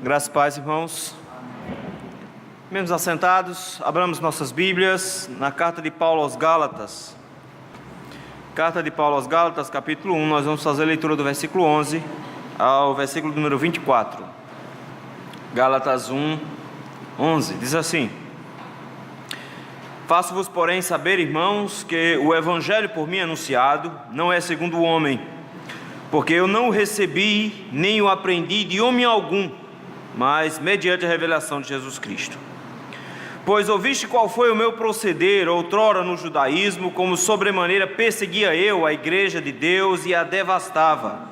Graças e paz, irmãos. Mesmos assentados, abramos nossas Bíblias na carta de Paulo aos Gálatas. Carta de Paulo aos Gálatas, capítulo 1, nós vamos fazer a leitura do versículo 11 ao versículo número 24. Gálatas 1, 11, diz assim: Faço-vos, porém, saber, irmãos, que o evangelho por mim anunciado não é segundo o homem, porque eu não o recebi, nem o aprendi de homem algum, mas mediante a revelação de Jesus Cristo. Pois ouviste qual foi o meu proceder outrora no judaísmo, como sobremaneira perseguia eu a igreja de Deus e a devastava.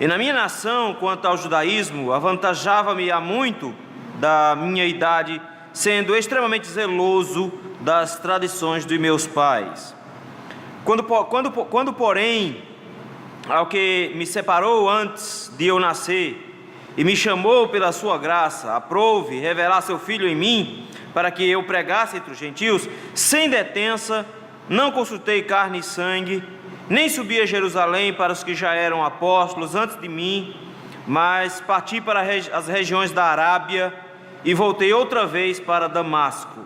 E na minha nação, quanto ao judaísmo, avantajava-me há muito da minha idade, sendo extremamente zeloso das tradições dos meus pais. Quando porém, ao que me separou antes de eu nascer, e me chamou pela sua graça, aprouve revelar seu Filho em mim, para que eu pregasse entre os gentios, sem detença, não consultei carne e sangue, nem subi a Jerusalém para os que já eram apóstolos antes de mim, mas parti para as regiões da Arábia e voltei outra vez para Damasco.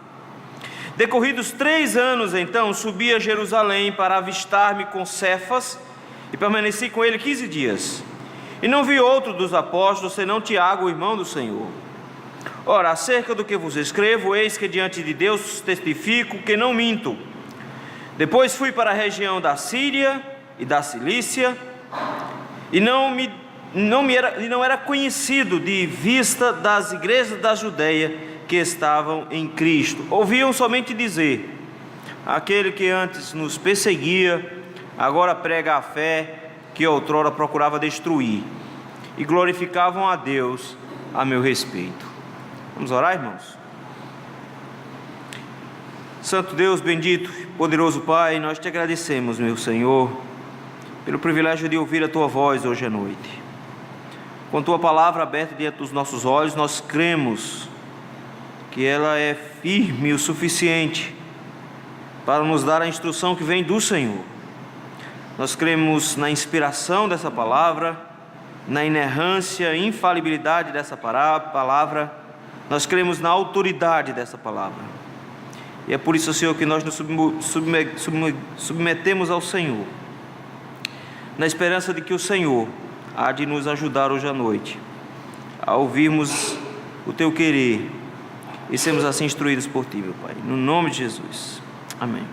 Decorridos 3 anos, então, subi a Jerusalém para avistar-me com Cefas e permaneci com ele 15 dias. E não vi outro dos apóstolos, senão Tiago, o irmão do Senhor. Ora, acerca do que vos escrevo, eis que diante de Deus testifico que não minto. Depois fui para a região da Síria e da Cilícia, e não era conhecido de vista das igrejas da Judeia que estavam em Cristo. Ouviam somente dizer: aquele que antes nos perseguia, agora prega a fé que outrora procurava destruir, e glorificavam a Deus a meu respeito. Vamos orar, irmãos? Santo Deus, bendito, poderoso Pai, nós te agradecemos, meu Senhor, pelo privilégio de ouvir a Tua voz hoje à noite. Com Tua palavra aberta diante dos nossos olhos, nós cremos que ela é firme o suficiente para nos dar a instrução que vem do Senhor. Nós cremos na inspiração dessa palavra, na inerrância, infalibilidade dessa palavra, nós cremos na autoridade dessa palavra. E é por isso, Senhor, que nós nos submetemos ao Senhor, na esperança de que o Senhor há de nos ajudar hoje à noite, a ouvirmos o Teu querer e sermos assim instruídos por Ti, meu Pai. No nome de Jesus. Amém.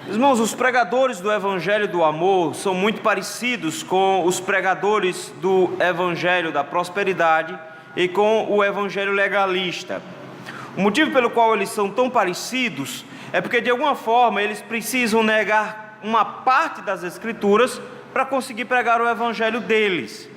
Irmãos, os pregadores do Evangelho do Amor são muito parecidos com os pregadores do Evangelho da Prosperidade e com o Evangelho legalista. O motivo pelo qual eles são tão parecidos é porque, de alguma forma, eles precisam negar uma parte das Escrituras para conseguir pregar o Evangelho deles.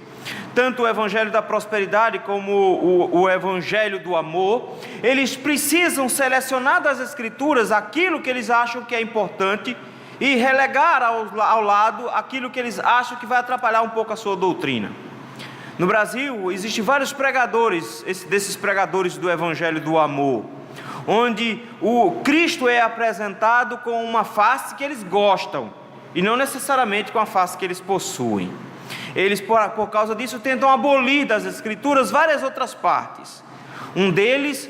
Tanto o Evangelho da Prosperidade como o Evangelho do Amor, eles precisam selecionar das Escrituras aquilo que eles acham que é importante e relegar ao lado aquilo que eles acham que vai atrapalhar um pouco a sua doutrina. No Brasil, existem vários pregadores, desses pregadores do Evangelho do Amor, onde o Cristo é apresentado com uma face que eles gostam e não necessariamente com a face que eles possuem. Eles, por causa disso, tentam abolir das Escrituras várias outras partes. Um deles,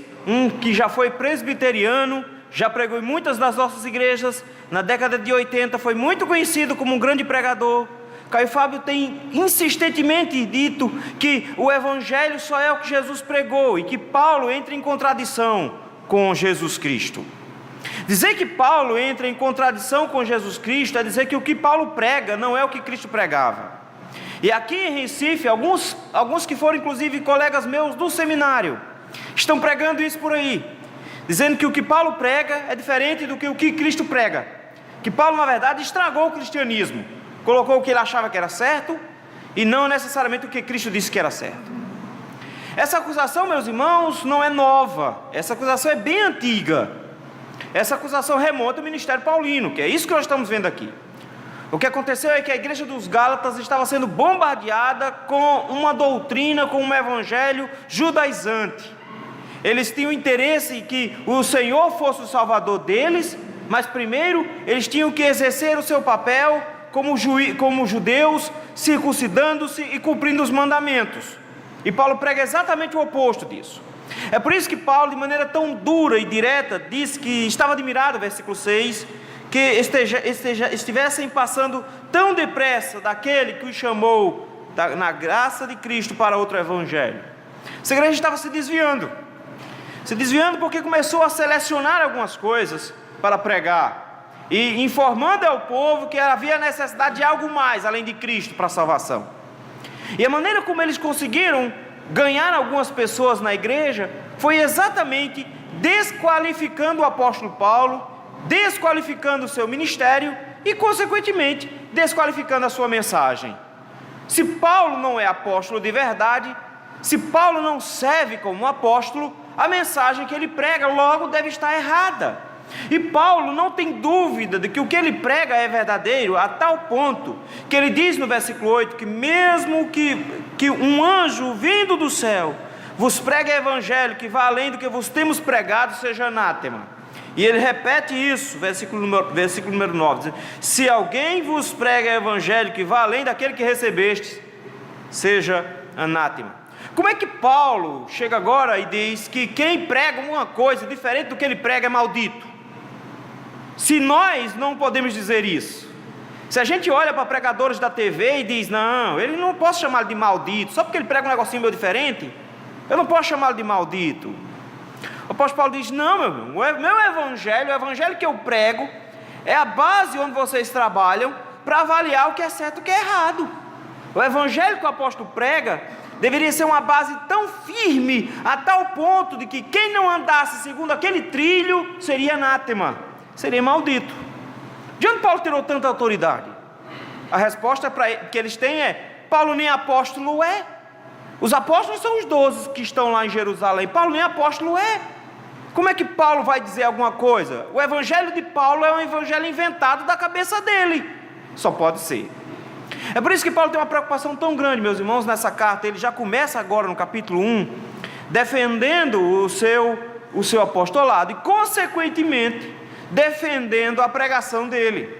que já foi presbiteriano, já pregou em muitas das nossas igrejas, na década de 80 foi muito conhecido como um grande pregador. Caio Fábio tem insistentemente dito que o Evangelho só é o que Jesus pregou e que Paulo entra em contradição com Jesus Cristo. Dizer que Paulo entra em contradição com Jesus Cristo é dizer que o que Paulo prega não é o que Cristo pregava. E aqui em Recife, alguns que foram inclusive colegas meus do seminário, estão pregando isso por aí, dizendo que o que Paulo prega é diferente do que o que Cristo prega, que Paulo na verdade estragou o cristianismo, colocou o que ele achava que era certo e não necessariamente o que Cristo disse que era certo. Essa acusação, meus irmãos, não é nova, essa acusação é bem antiga. Essa acusação remonta ao ministério paulino, que é isso que nós estamos vendo aqui. O que aconteceu é que a igreja dos Gálatas estava sendo bombardeada com uma doutrina, com um evangelho judaizante. Eles tinham interesse que o Senhor fosse o salvador deles, mas primeiro eles tinham que exercer o seu papel como judeus, circuncidando-se e cumprindo os mandamentos. E Paulo prega exatamente o oposto disso. É por isso que Paulo, de maneira tão dura e direta, diz que estava admirado, versículo 6, que estivessem passando tão depressa daquele que os chamou na graça de Cristo para outro evangelho. Essa igreja estava se desviando porque começou a selecionar algumas coisas para pregar, e informando ao povo que havia necessidade de algo mais além de Cristo para a salvação. E a maneira como eles conseguiram ganhar algumas pessoas na igreja foi exatamente desqualificando o apóstolo Paulo, desqualificando o seu ministério e, consequentemente, desqualificando a sua mensagem. Se Paulo não é apóstolo de verdade, se Paulo não serve como apóstolo, a mensagem que ele prega logo deve estar errada. E Paulo não tem dúvida de que o que ele prega é verdadeiro, a tal ponto que ele diz no versículo 8 que mesmo que um anjo vindo do céu vos pregue evangelho que vá além do que vos temos pregado, seja anátema. E ele repete isso, versículo número 9, se alguém vos prega evangelho que vá além daquele que recebestes, seja anátema. Como é que Paulo chega agora e diz que quem prega uma coisa diferente do que ele prega é maldito? Se nós não podemos dizer isso, se a gente olha para pregadores da TV e diz, não, ele não posso chamá-lo de maldito, só porque ele prega um negocinho meio diferente, eu não posso chamá-lo de maldito. O apóstolo Paulo diz, não, meu evangelho, o evangelho que eu prego, é a base onde vocês trabalham para avaliar o que é certo e o que é errado. O evangelho que o apóstolo prega deveria ser uma base tão firme, a tal ponto de que quem não andasse segundo aquele trilho, seria anátema, seria maldito. De onde Paulo tirou tanta autoridade? A resposta que eles têm é, Paulo nem apóstolo é. Os apóstolos são os 12 que estão lá em Jerusalém, Paulo nem apóstolo é. Como é que Paulo vai dizer alguma coisa? O evangelho de Paulo é um evangelho inventado da cabeça dele, só pode ser. É por isso que Paulo tem uma preocupação tão grande, meus irmãos, nessa carta. Ele já começa agora no capítulo 1, defendendo o seu apostolado e, consequentemente, defendendo a pregação dele.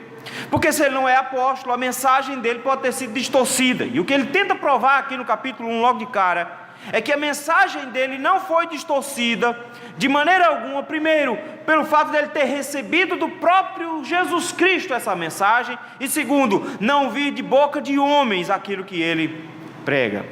Porque se ele não é apóstolo, a mensagem dele pode ter sido distorcida. E o que ele tenta provar aqui no capítulo 1, logo de cara, é que a mensagem dele não foi distorcida de maneira alguma. Primeiro, pelo fato de ele ter recebido do próprio Jesus Cristo essa mensagem, e segundo, não vir de boca de homens aquilo que ele prega.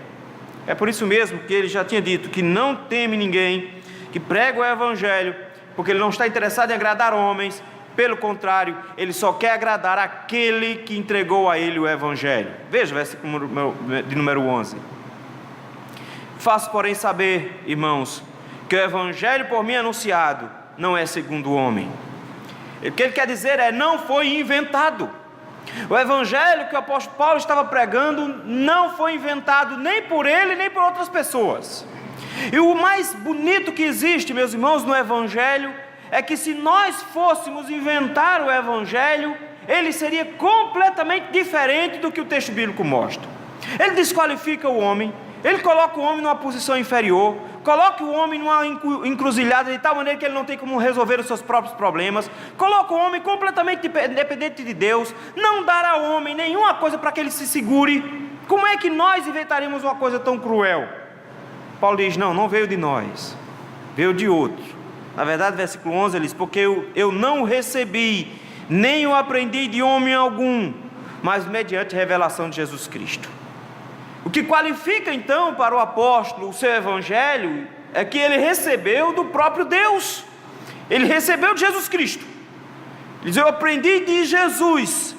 É por isso mesmo que ele já tinha dito que não teme ninguém que prega o evangelho, porque ele não está interessado em agradar homens. Pelo contrário, ele só quer agradar aquele que entregou a ele o evangelho. Veja o versículo de número 11. Faço, porém, saber, irmãos, que o evangelho por mim anunciado não é segundo o homem. O que ele quer dizer é, não foi inventado. O evangelho que o apóstolo Paulo estava pregando não foi inventado nem por ele, nem por outras pessoas. E o mais bonito que existe, meus irmãos, no evangelho, é que se nós fôssemos inventar o evangelho, ele seria completamente diferente do que o texto bíblico mostra. Ele desqualifica o homem, ele coloca o homem numa posição inferior, coloca o homem numa encruzilhada de tal maneira que ele não tem como resolver os seus próprios problemas, coloca o homem completamente dependente de Deus, não dará ao homem nenhuma coisa para que ele se segure. Como é que nós inventaríamos uma coisa tão cruel? Paulo diz, não veio de nós, veio de outro. Na verdade, versículo 11 ele diz, porque eu não recebi, nem o aprendi de homem algum, mas mediante a revelação de Jesus Cristo. O que qualifica então para o apóstolo o seu evangelho é que ele recebeu do próprio Deus, ele recebeu de Jesus Cristo. Ele diz, eu aprendi de Jesus.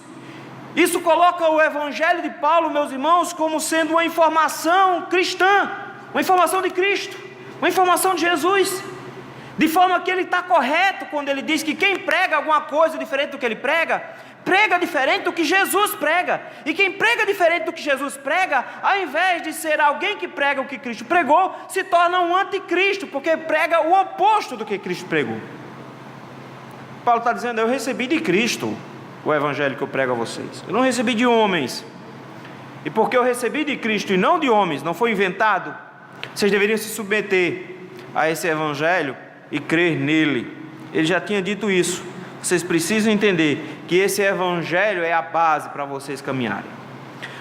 Isso coloca o evangelho de Paulo, meus irmãos, como sendo uma informação cristã, uma informação de Cristo, uma informação de Jesus, de forma que ele está correto quando ele diz que quem prega alguma coisa diferente do que ele prega, prega diferente do que Jesus prega. E quem prega diferente do que Jesus prega, ao invés de ser alguém que prega o que Cristo pregou, se torna um anticristo, porque prega o oposto do que Cristo pregou. Paulo está dizendo, eu recebi de Cristo o evangelho que eu prego a vocês, eu não recebi de homens. E porque eu recebi de Cristo e não de homens, não foi inventado, vocês deveriam se submeter a esse evangelho e crer nele. Ele já tinha dito isso. Vocês precisam entender que esse evangelho é a base para vocês caminharem.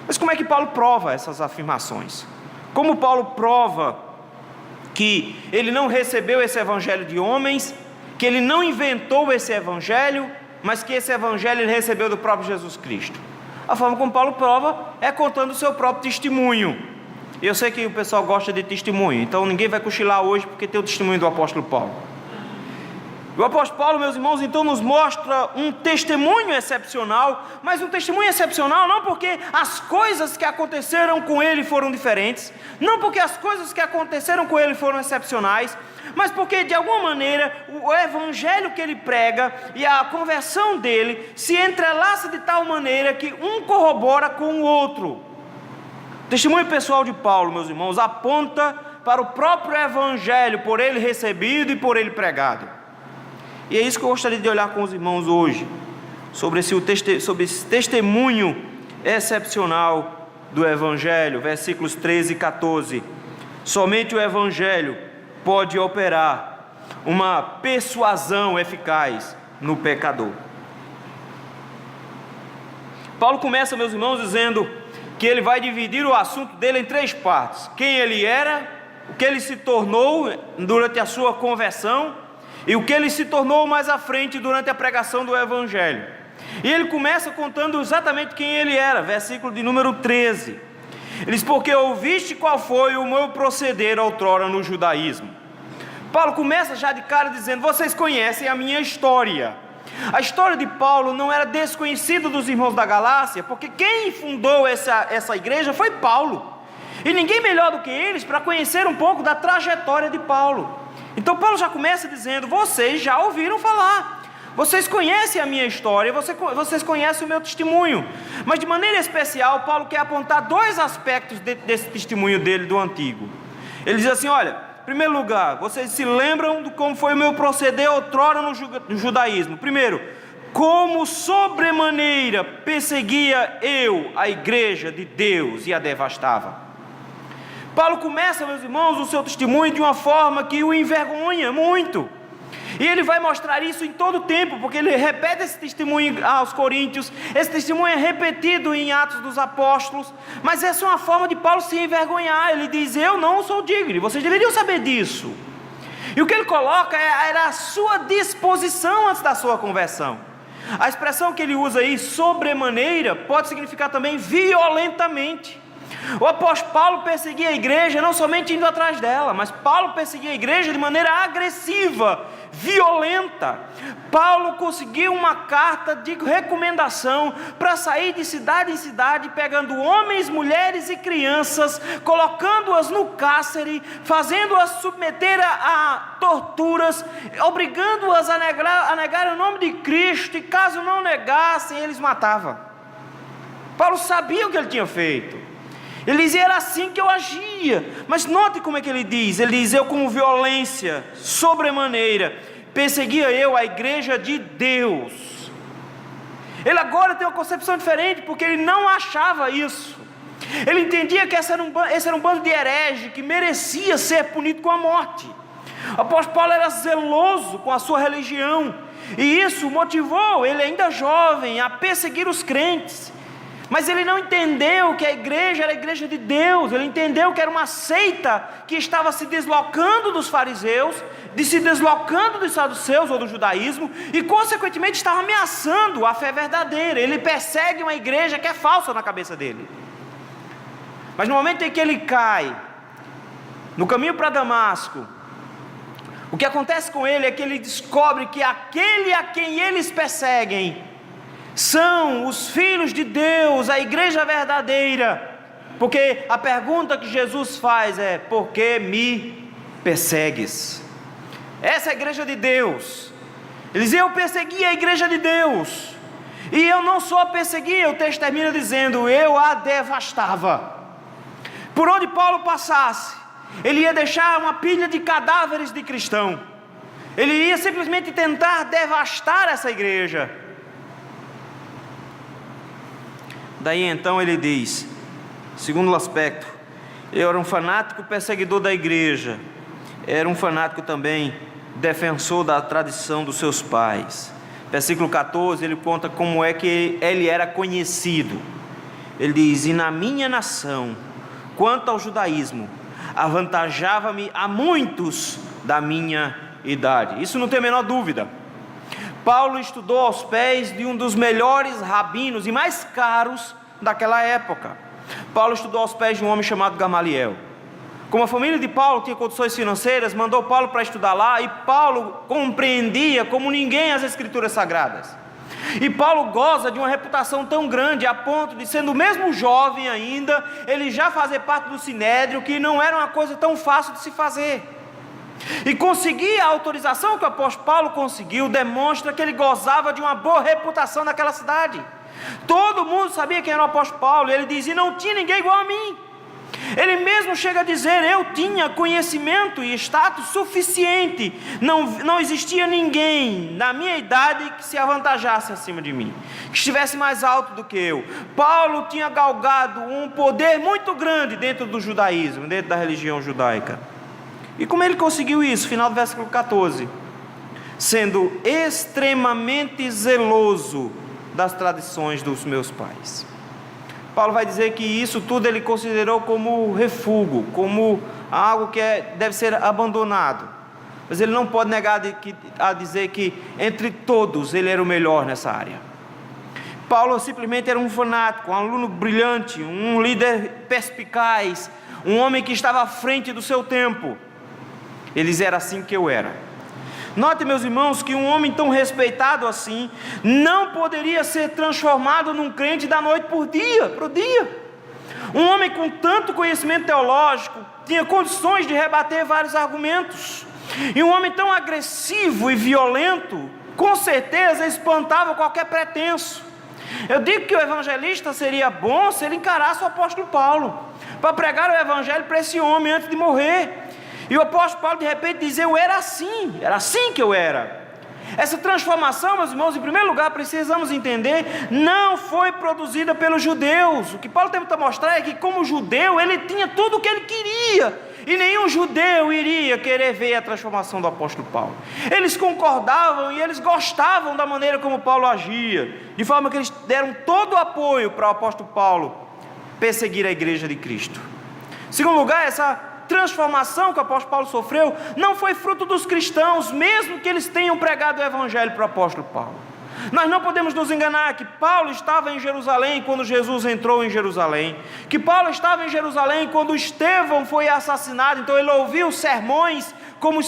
Mas como é que Paulo prova essas afirmações? Como Paulo prova que ele não recebeu esse evangelho de homens, que ele não inventou esse evangelho, mas que esse evangelho ele recebeu do próprio Jesus Cristo? A forma como Paulo prova é contando o seu próprio testemunho. Eu sei que o pessoal gosta de testemunho, então ninguém vai cochilar hoje porque tem o testemunho do apóstolo Paulo. O apóstolo Paulo, meus irmãos, então nos mostra um testemunho excepcional, mas um testemunho excepcional não porque as coisas que aconteceram com ele foram diferentes, não porque as coisas que aconteceram com ele foram excepcionais, mas porque de alguma maneira o evangelho que ele prega e a conversão dele se entrelaça de tal maneira que um corrobora com o outro. O testemunho pessoal de Paulo, meus irmãos, aponta para o próprio evangelho por ele recebido e por ele pregado. E é isso que eu gostaria de olhar com os irmãos hoje, sobre esse testemunho excepcional do Evangelho, versículos 13 e 14. Somente o Evangelho pode operar uma persuasão eficaz no pecador. Paulo começa, meus irmãos, dizendo que ele vai dividir o assunto dele em 3 partes: quem ele era, o que ele se tornou durante a sua conversão, e o que ele se tornou mais à frente durante a pregação do Evangelho. E ele começa contando exatamente quem ele era, versículo de número 13. Ele diz: porque ouviste qual foi o meu proceder outrora no judaísmo. Paulo começa já de cara dizendo: vocês conhecem a minha história. A história de Paulo não era desconhecida dos irmãos da Galácia, porque quem fundou essa igreja foi Paulo. E ninguém melhor do que eles para conhecer um pouco da trajetória de Paulo. Então Paulo já começa dizendo: vocês já ouviram falar, vocês conhecem a minha história, vocês conhecem o meu testemunho. Mas de maneira especial, Paulo quer apontar 2 aspectos desse testemunho dele do antigo. Ele diz assim: olha, em primeiro lugar, vocês se lembram de como foi o meu proceder outrora no judaísmo. Primeiro, como sobremaneira perseguia eu a igreja de Deus e a devastava. Paulo começa, meus irmãos, o seu testemunho de uma forma que o envergonha muito. E ele vai mostrar isso em todo o tempo, porque ele repete esse testemunho aos Coríntios, esse testemunho é repetido em Atos dos Apóstolos, mas essa é uma forma de Paulo se envergonhar. Ele diz: eu não sou digno, vocês deveriam saber disso. E o que ele coloca era a sua disposição antes da sua conversão. A expressão que ele usa aí, sobremaneira, pode significar também violentamente. O apóstolo Paulo perseguia a igreja não somente indo atrás dela, mas Paulo perseguia a igreja de maneira agressiva, violenta. Paulo conseguiu uma carta de recomendação para sair de cidade em cidade, pegando homens, mulheres e crianças, colocando-as no cárcere, fazendo-as submeter a torturas, obrigando-as a negar o nome de Cristo, e caso não negassem, eles matavam. Paulo sabia o que ele tinha feito. Ele dizia: era assim que eu agia. Mas note como é que ele diz: ele diz, eu com violência sobremaneira perseguia eu a igreja de Deus. Ele agora tem uma concepção diferente, porque ele não achava isso. Ele entendia que esse era um bando de herege que merecia ser punido com a morte. O apóstolo Paulo era zeloso com a sua religião, e isso motivou ele, ainda jovem, a perseguir os crentes. Mas ele não entendeu que a igreja era a igreja de Deus. Ele entendeu que era uma seita que estava se deslocando dos fariseus, se deslocando dos saduceus ou do judaísmo, e consequentemente estava ameaçando a fé verdadeira. Ele persegue uma igreja que é falsa na cabeça dele. Mas no momento em que ele cai no caminho para Damasco, o que acontece com ele é que ele descobre que aquele a quem eles perseguem são os filhos de Deus, a igreja verdadeira. Porque a pergunta que Jesus faz é: por que me persegues? Essa é a igreja de Deus. Ele diz: eu persegui a igreja de Deus. E eu não só perseguia, o texto termina dizendo: eu a devastava. Por onde Paulo passasse, ele ia deixar uma pilha de cadáveres de cristão. Ele ia simplesmente tentar devastar essa igreja. Daí então ele diz, segundo aspecto: eu era um fanático perseguidor da igreja, era um fanático também defensor da tradição dos seus pais. Versículo 14, ele conta como é que ele era conhecido. Ele diz: e na minha nação, quanto ao judaísmo, avantajava-me a muitos da minha idade. Isso não tem a menor dúvida. Paulo estudou aos pés de um dos melhores rabinos e mais caros daquela época. Paulo estudou aos pés de um homem chamado Gamaliel. Como a família de Paulo tinha condições financeiras, mandou Paulo para estudar lá, e Paulo compreendia como ninguém as Escrituras Sagradas. E Paulo goza de uma reputação tão grande, a ponto de, sendo mesmo jovem ainda, ele já fazer parte do Sinédrio, que não era uma coisa tão fácil de se fazer. E conseguir a autorização que o apóstolo Paulo conseguiu, demonstra que ele gozava de uma boa reputação naquela cidade. Todo mundo sabia quem era o apóstolo Paulo, e ele dizia: não tinha ninguém igual a mim. Ele mesmo chega a dizer: eu tinha conhecimento e status suficiente, não existia ninguém na minha idade que se avantajasse acima de mim, que estivesse mais alto do que eu. Paulo tinha galgado um poder muito grande dentro do judaísmo, dentro da religião judaica. E como ele conseguiu isso? Final do versículo 14: sendo extremamente zeloso das tradições dos meus pais. Paulo vai dizer que isso tudo ele considerou como refúgio, como algo que deve ser abandonado. Mas ele não pode negar a dizer que entre todos ele era o melhor nessa área. Paulo simplesmente era um fanático, um aluno brilhante, um líder perspicaz, um homem que estava à frente do seu tempo. Eles eram assim que eu era. Note, meus irmãos, que um homem tão respeitado assim não poderia ser transformado num crente da noite para o dia. Um homem com tanto conhecimento teológico tinha condições de rebater vários argumentos. E um homem tão agressivo e violento, com certeza espantava qualquer pretenso. Eu digo que o evangelista seria bom se ele encarasse o apóstolo Paulo para pregar o evangelho para esse homem antes de morrer. E o apóstolo Paulo de repente diz: eu era assim que eu era. Essa transformação, meus irmãos, em primeiro lugar precisamos entender, não foi produzida pelos judeus. O que Paulo tenta mostrar é que, como judeu, ele tinha tudo o que ele queria, e nenhum judeu iria querer ver a transformação do apóstolo Paulo. Eles concordavam e eles gostavam da maneira como Paulo agia, de forma que eles deram todo o apoio para o apóstolo Paulo perseguir a igreja de Cristo. Em segundo lugar, essa transformação que o apóstolo Paulo sofreu não foi fruto dos cristãos, mesmo que eles tenham pregado o evangelho para o apóstolo Paulo. Nós não podemos nos enganar que Paulo estava em Jerusalém quando Jesus entrou em Jerusalém, que Paulo estava em Jerusalém quando Estevão foi assassinado. Então ele ouviu sermões como os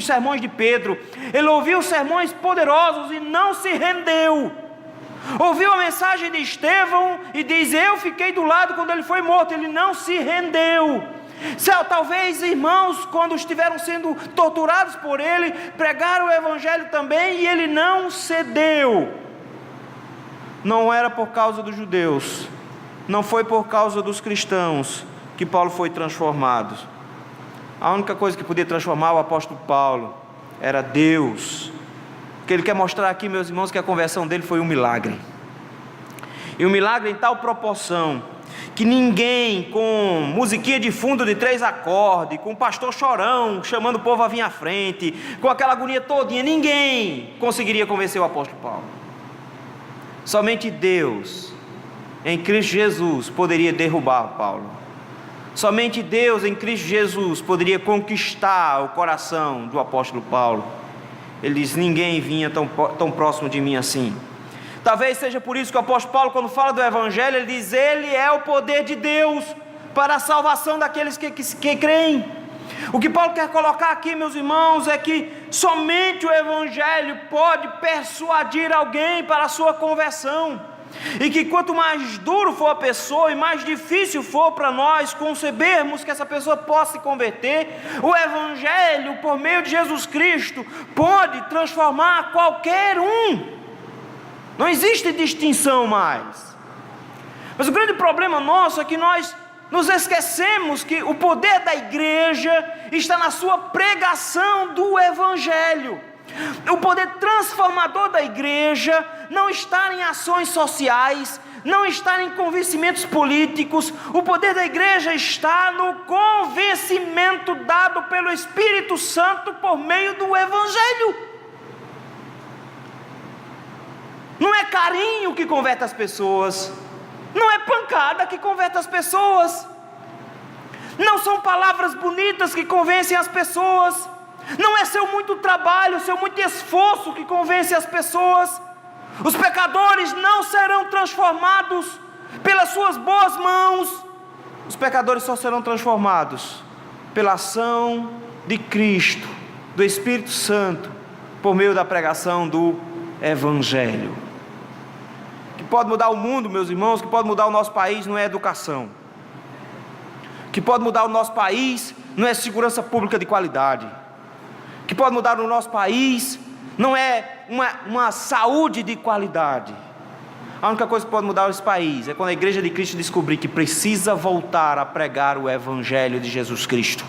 sermões de Pedro, ele ouviu sermões poderosos e não se rendeu. Ouviu a mensagem de Estevão e diz: eu fiquei do lado quando ele foi morto. Ele não se rendeu. Talvez irmãos, quando estiveram sendo torturados por ele, pregaram o evangelho também e ele não cedeu. Não era por causa dos judeus, não foi por causa dos cristãos que Paulo foi transformado. A única coisa que podia transformar o apóstolo Paulo era Deus. O que ele quer mostrar aqui, meus irmãos, que a conversão dele foi um milagre. E um milagre em tal proporção que ninguém, com musiquinha de fundo de 3 acordes, com o pastor chorão chamando o povo a vir à frente, com aquela agonia todinha, ninguém conseguiria convencer o apóstolo Paulo. Somente Deus, em Cristo Jesus, poderia derrubar Paulo. Somente Deus, em Cristo Jesus, poderia conquistar o coração do apóstolo Paulo. Ele diz: ninguém vinha tão próximo de mim assim. Talvez seja por isso que o apóstolo Paulo, quando fala do evangelho, ele diz: ele é o poder de Deus para a salvação daqueles que creem. O que Paulo quer colocar aqui, meus irmãos, é que somente o evangelho pode persuadir alguém para a sua conversão, e que quanto mais duro for a pessoa e mais difícil for para nós concebermos que essa pessoa possa se converter, o evangelho, por meio de Jesus Cristo, pode transformar qualquer um. Não existe distinção mais. Mas o grande problema nosso é que nós nos esquecemos que o poder da igreja está na sua pregação do evangelho. O poder transformador da igreja não está em ações sociais, não está em convencimentos políticos. O poder da igreja está no convencimento dado pelo Espírito Santo por meio do evangelho. é carinho que converte as pessoas, não é pancada que converte as pessoas, não são palavras bonitas que convencem as pessoas, não é seu muito trabalho, seu muito esforço que convence as pessoas. Os pecadores não serão transformados pelas suas boas mãos, os pecadores só serão transformados pela ação de Cristo, do Espírito Santo, por meio da pregação do Evangelho. O que pode mudar o mundo, meus irmãos, o que pode mudar o nosso país não é educação. O que pode mudar o nosso país não é segurança pública de qualidade. O que pode mudar o nosso país não é uma saúde de qualidade. A única coisa que pode mudar esse país é quando a Igreja de Cristo descobrir que precisa voltar a pregar o Evangelho de Jesus Cristo.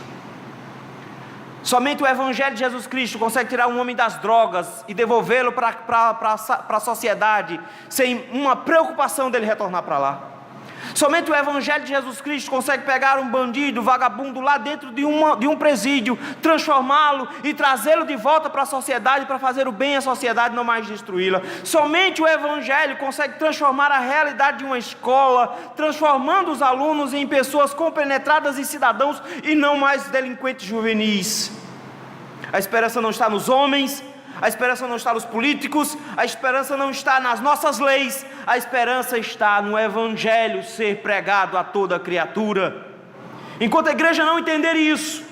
Somente o Evangelho de Jesus Cristo consegue tirar um homem das drogas e devolvê-lo para a sociedade sem uma preocupação dele retornar para lá. Somente o Evangelho de Jesus Cristo consegue pegar um bandido, vagabundo lá dentro de um presídio, transformá-lo e trazê-lo de volta para a sociedade, para fazer o bem à sociedade, não mais destruí-la. Somente o Evangelho consegue transformar a realidade de uma escola, transformando os alunos em pessoas compenetradas e cidadãos e não mais delinquentes juvenis. A esperança não está nos homens, a esperança não está nos políticos, a esperança não está nas nossas leis, a esperança está no Evangelho ser pregado a toda criatura. Enquanto a igreja não entender isso,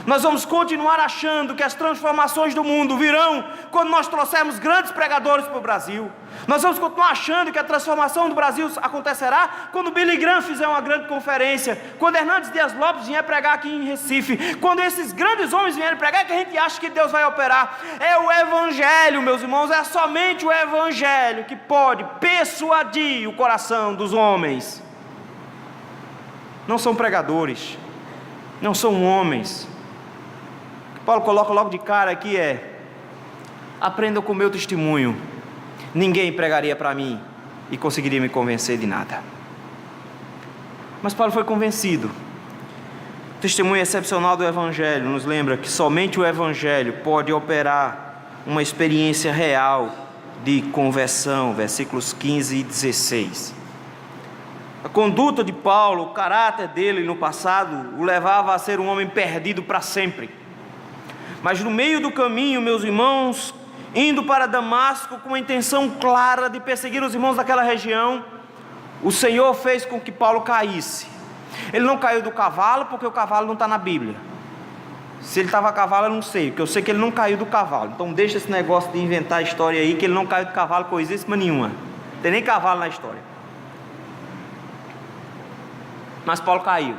nós vamos continuar achando que as transformações do mundo virão quando nós trouxermos grandes pregadores para o Brasil. Nós vamos continuar achando que a transformação do Brasil acontecerá quando Billy Graham fizer uma grande conferência, quando Hernandes Dias Lopes vier pregar aqui em Recife, quando esses grandes homens vierem pregar, que a gente acha que Deus vai operar. É o Evangelho, meus irmãos, é somente o Evangelho que pode persuadir o coração dos homens. Não são pregadores, não são homens. O que Paulo coloca logo de cara aqui é: aprendam com o meu testemunho. Ninguém pregaria para mim e conseguiria me convencer de nada. Mas Paulo foi convencido. O testemunho excepcional do Evangelho nos lembra que somente o Evangelho pode operar uma experiência real de conversão, versículos 15 e 16. A conduta de Paulo, o caráter dele no passado, o levava a ser um homem perdido para sempre. Mas no meio do caminho, meus irmãos, indo para Damasco com a intenção clara de perseguir os irmãos daquela região, o Senhor fez com que Paulo caísse. Ele não caiu do cavalo, porque o cavalo não está na Bíblia. Se ele estava a cavalo, eu não sei, porque eu sei que ele não caiu do cavalo. Então deixa esse negócio de inventar a história aí, que ele não caiu do cavalo coisíssima nenhuma. Não tem nem cavalo na história. Mas Paulo caiu.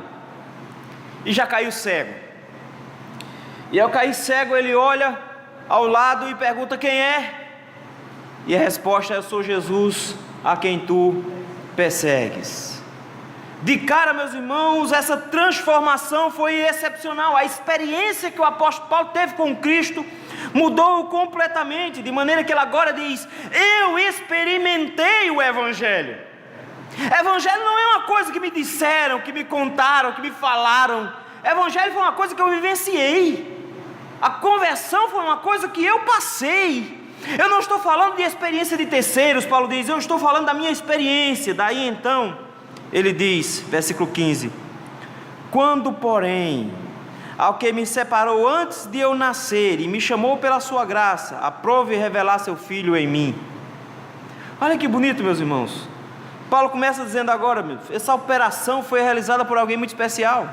E já caiu cego. E ao cair cego, ele olha ao lado e pergunta: quem é? E a resposta é: eu sou Jesus, a quem tu persegues. De cara, meus irmãos, essa transformação foi excepcional. A experiência que o apóstolo Paulo teve com Cristo mudou-o completamente, de maneira que ele agora diz: eu experimentei o Evangelho. Evangelho não é uma coisa que me disseram, que me contaram, que me falaram. Evangelho foi uma coisa que eu vivenciei. A conversão foi uma coisa que eu passei. Eu não estou falando de experiência de terceiros, Paulo diz, eu estou falando da minha experiência. Daí então, ele diz, versículo 15: quando porém, ao que me separou antes de eu nascer e me chamou pela sua graça, aprove revelar seu Filho em mim. Olha que bonito, meus irmãos. Paulo começa dizendo agora, essa operação foi realizada por alguém muito especial.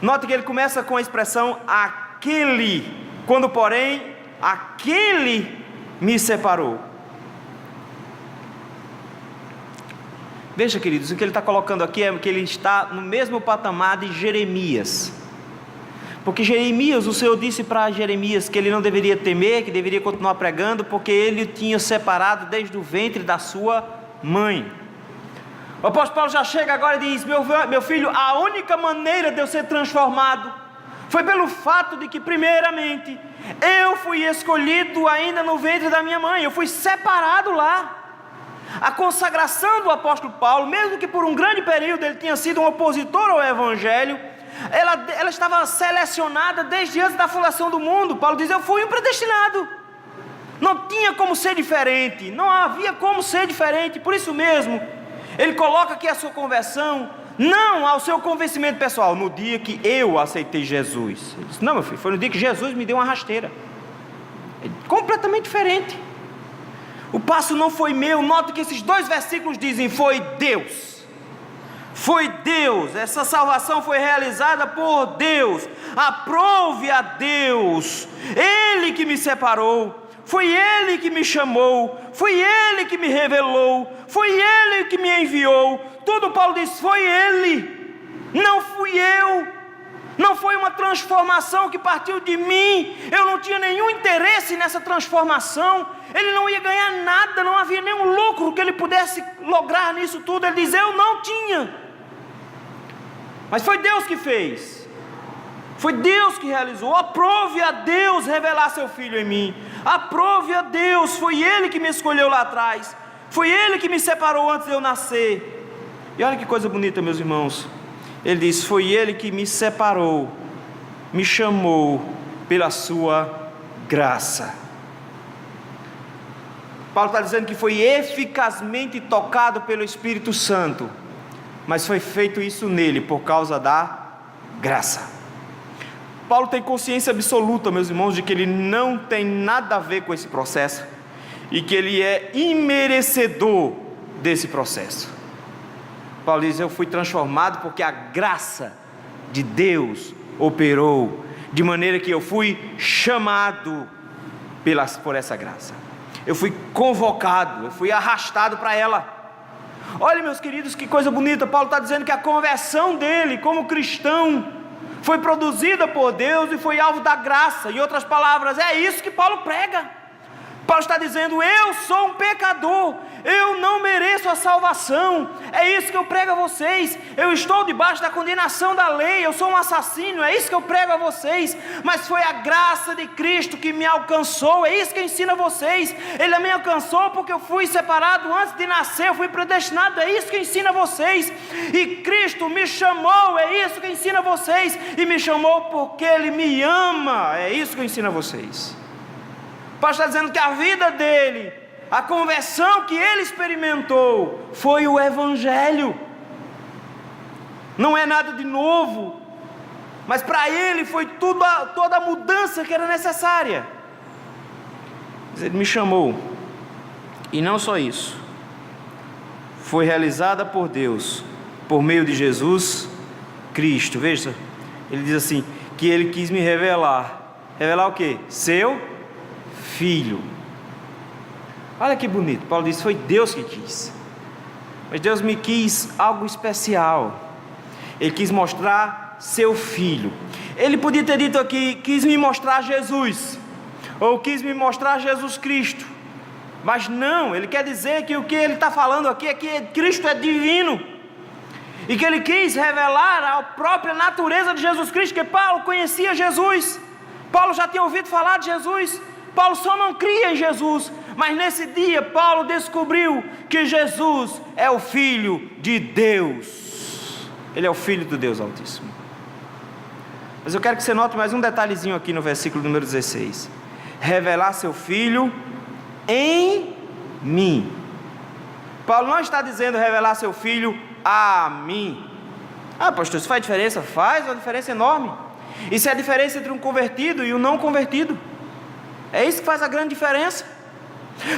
Note que ele começa com a expressão aquele, quando porém aquele me separou. Veja, queridos, o que ele está colocando aqui é que ele está no mesmo patamar de Jeremias. Porque Jeremias, o Senhor disse para Jeremias que ele não deveria temer, que deveria continuar pregando, porque ele o tinha separado desde o ventre da sua mãe. O apóstolo Paulo já chega agora e diz: meu filho, a única maneira de eu ser transformado foi pelo fato de que, primeiramente, eu fui escolhido ainda no ventre da minha mãe, eu fui separado lá. A consagração do apóstolo Paulo, mesmo que por um grande período ele tinha sido um opositor ao Evangelho, ela estava selecionada desde antes da fundação do mundo. Paulo diz: eu fui um predestinado. Não tinha como ser diferente, não havia como ser diferente. Por isso mesmo, ele coloca aqui a sua conversão, não ao seu convencimento pessoal, no dia que eu aceitei Jesus. Ele disse, não, meu filho, foi no dia que Jesus me deu uma rasteira. É completamente diferente. O passo não foi meu. Nota que esses 2 versículos dizem, foi Deus. Foi Deus, essa salvação foi realizada por Deus. Aprove a Deus, Ele que me separou, foi Ele que me chamou, foi Ele que me revelou, foi Ele que me enviou. Tudo Paulo diz, foi Ele, não fui eu. Não foi uma transformação que partiu de mim, eu não tinha nenhum interesse nessa transformação, ele não ia ganhar nada, não havia nenhum lucro que ele pudesse lograr nisso tudo. Ele diz, eu não tinha, mas foi Deus que fez, foi Deus que realizou. Aprove a Deus revelar seu Filho em mim, aprove a Deus, foi Ele que me escolheu lá atrás, foi Ele que me separou antes de eu nascer. E olha que coisa bonita, meus irmãos, ele diz, foi Ele que me separou, me chamou pela sua graça. Paulo está dizendo que foi eficazmente tocado pelo Espírito Santo, mas foi feito isso nele por causa da graça. Paulo tem consciência absoluta, meus irmãos, de que ele não tem nada a ver com esse processo e que ele é imerecedor desse processo. Paulo diz, eu fui transformado porque a graça de Deus operou, de maneira que eu fui chamado por essa graça. Eu fui convocado, eu fui arrastado para ela. Olha, meus queridos, que coisa bonita. Paulo está dizendo que a conversão dele como cristão foi produzida por Deus e foi alvo da graça. Em outras palavras, é isso que Paulo prega. Paulo está dizendo, eu sou um pecador, eu não mereço a salvação, é isso que eu prego a vocês, eu estou debaixo da condenação da lei, eu sou um assassino, é isso que eu prego a vocês, mas foi a graça de Cristo que me alcançou, é isso que eu ensino a vocês. Ele me alcançou porque eu fui separado antes de nascer, eu fui predestinado, é isso que eu ensino a vocês, e Cristo me chamou, é isso que eu ensino a vocês, e me chamou porque Ele me ama, é isso que eu ensino a vocês. Paulo está dizendo que a vida dele, a conversão que ele experimentou, foi o Evangelho. Não é nada de novo, mas para ele foi toda a mudança que era necessária. Ele me chamou, e não só isso, foi realizada por Deus, por meio de Jesus Cristo. Veja, ele diz assim, que ele quis me revelar. Revelar o quê? Seu Filho. Olha que bonito, Paulo diz, foi Deus que quis, mas Deus me quis algo especial, Ele quis mostrar seu Filho. Ele podia ter dito aqui, quis me mostrar Jesus, ou quis me mostrar Jesus Cristo, mas não, Ele quer dizer que o que Ele está falando aqui é que Cristo é divino, e que Ele quis revelar a própria natureza de Jesus Cristo, que Paulo conhecia Jesus, Paulo já tinha ouvido falar de Jesus, Paulo só não cria em Jesus, mas nesse dia Paulo descobriu que Jesus é o Filho de Deus, Ele é o Filho do Deus Altíssimo. Mas eu quero que você note mais um detalhezinho aqui no versículo número 16, revelar seu Filho em mim. Paulo não está dizendo revelar seu Filho a mim. Ah, pastor, isso faz diferença? Faz uma diferença enorme. Isso é a diferença entre um convertido e um não convertido. É isso que faz a grande diferença,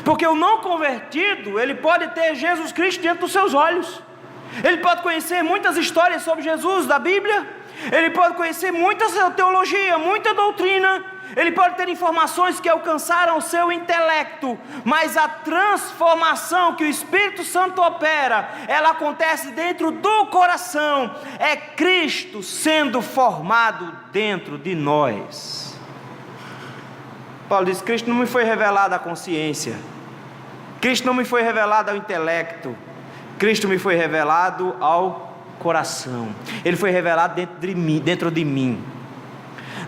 porque o não convertido, ele pode ter Jesus Cristo diante dos seus olhos, ele pode conhecer muitas histórias sobre Jesus da Bíblia, ele pode conhecer muita teologia, muita doutrina, ele pode ter informações que alcançaram o seu intelecto, mas a transformação que o Espírito Santo opera, ela acontece dentro do coração, é Cristo sendo formado dentro de nós. Paulo diz, Cristo não me foi revelado à consciência, Cristo não me foi revelado ao intelecto, Cristo me foi revelado ao coração, Ele foi revelado dentro de mim.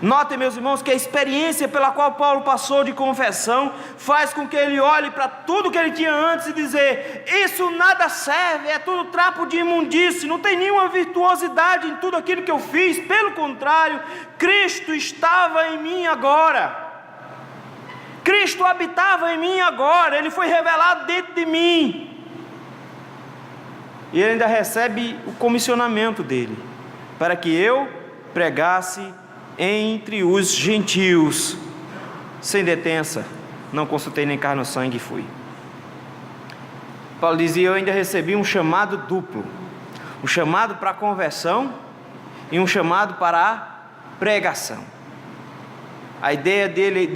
Notem, meus irmãos, que a experiência pela qual Paulo passou de confessão, faz com que ele olhe para tudo que ele tinha antes e dizer, isso nada serve, é tudo trapo de imundície, não tem nenhuma virtuosidade em tudo aquilo que eu fiz, pelo contrário, Cristo estava em mim agora. Cristo habitava em mim agora, Ele foi revelado dentro de mim. E Ele ainda recebe o comissionamento dEle, para que eu pregasse entre os gentios, sem detença, não consultei nem carne ou sangue e fui. Paulo dizia: eu ainda recebi um chamado duplo, um chamado para a conversão e um chamado para a pregação. A ideia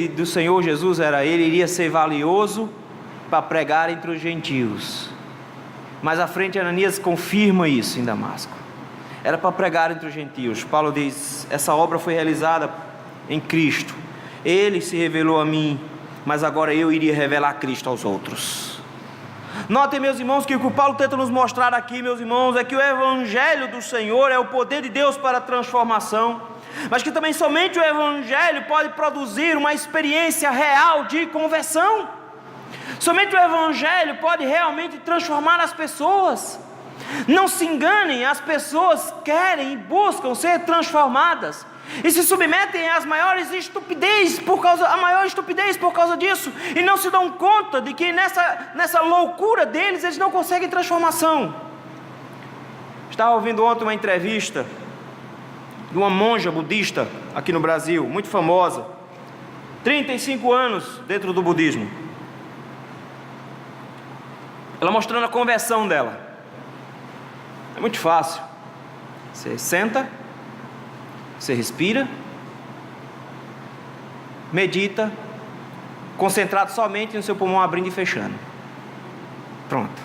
do Senhor Jesus era: Ele iria ser valioso para pregar entre os gentios. Mais à frente, Ananias confirma isso em Damasco. Era para pregar entre os gentios. Paulo diz: essa obra foi realizada em Cristo. Ele se revelou a mim, mas agora eu iria revelar Cristo aos outros. Notem, meus irmãos, que o que o Paulo tenta nos mostrar aqui, meus irmãos, é que o Evangelho do Senhor é o poder de Deus para a transformação, mas que também somente o Evangelho pode produzir uma experiência real de conversão. Somente o Evangelho pode realmente transformar as pessoas. Não se enganem, as pessoas querem e buscam ser transformadas e se submetem às maiores estupidez a maior estupidez por causa disso, e não se dão conta de que nessa loucura deles, eles não conseguem transformação. Estava ouvindo ontem uma entrevista de uma monja budista aqui no Brasil, muito famosa, 35 anos dentro do budismo. Ela mostrando a conversão dela. É muito fácil. Você senta, você respira, medita, concentrado somente no seu pulmão abrindo e fechando. Pronto.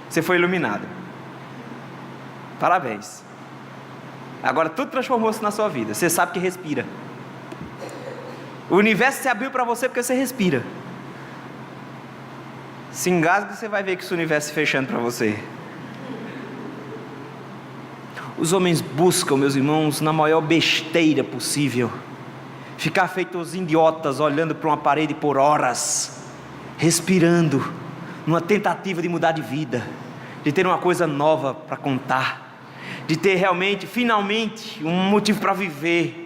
Você foi iluminado. Parabéns. Agora tudo transformou-se na sua vida. Você sabe que respira. O universo se abriu para você porque você respira. Se engasga, você vai ver que esse universo se fechando para você. Os homens buscam, meus irmãos, na maior besteira possível, ficar feitos idiotas, olhando para uma parede por horas, respirando, numa tentativa de mudar de vida, de ter uma coisa nova para contar, de ter realmente, finalmente, um motivo para viver.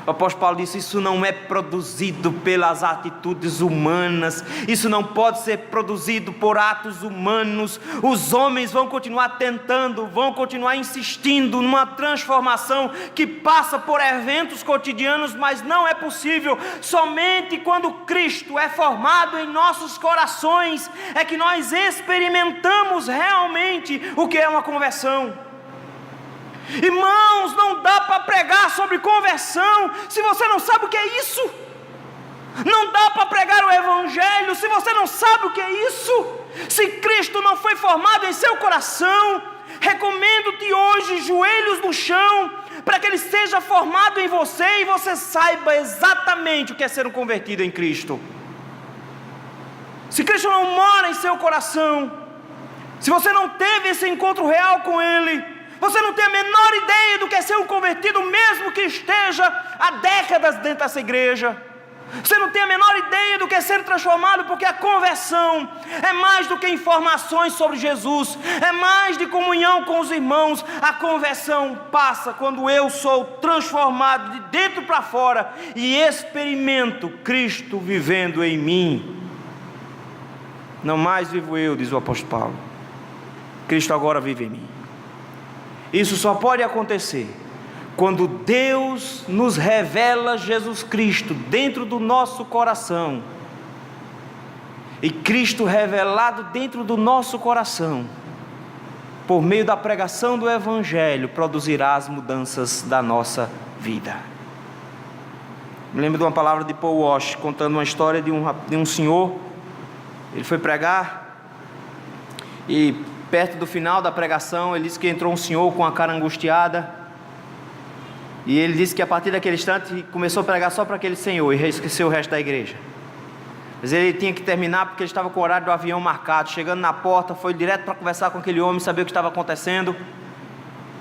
O apóstolo Paulo disse: isso não é produzido pelas atitudes humanas, isso não pode ser produzido por atos humanos. Os homens vão continuar tentando, vão continuar insistindo numa transformação que passa por eventos cotidianos, mas não é possível. Somente quando Cristo é formado em nossos corações é que nós experimentamos realmente o que é uma conversão. Irmãos, não dá para pregar sobre conversão se você não sabe o que é isso. Não dá para pregar o Evangelho se você não sabe o que é isso. Se Cristo não foi formado em seu coração, recomendo-te hoje, joelhos no chão, para que Ele seja formado em você e você saiba exatamente o que é ser um convertido em Cristo. Se Cristo não mora em seu coração, se você não teve esse encontro real com Ele, você não tem a menor ideia do que é ser um convertido, mesmo que esteja há décadas dentro dessa igreja. Você não tem a menor ideia do que é ser transformado, porque a conversão é mais do que informações sobre Jesus, é mais de comunhão com os irmãos. A conversão passa quando eu sou transformado de dentro para fora e experimento Cristo vivendo em mim. Não mais vivo eu, diz o apóstolo Paulo, Cristo agora vive em mim. Isso só pode acontecer quando Deus nos revela Jesus Cristo dentro do nosso coração. E Cristo revelado dentro do nosso coração, por meio da pregação do Evangelho, produzirá as mudanças da nossa vida. Me lembro de uma palavra de Paul Walsh, contando uma história de um senhor. Ele foi pregar e perto do final da pregação, ele disse que entrou um senhor com a cara angustiada, e ele disse que a partir daquele instante começou a pregar só para aquele senhor e esqueceu o resto da igreja. Mas ele tinha que terminar porque ele estava com o horário do avião marcado. Chegando na porta, foi direto para conversar com aquele homem, saber o que estava acontecendo.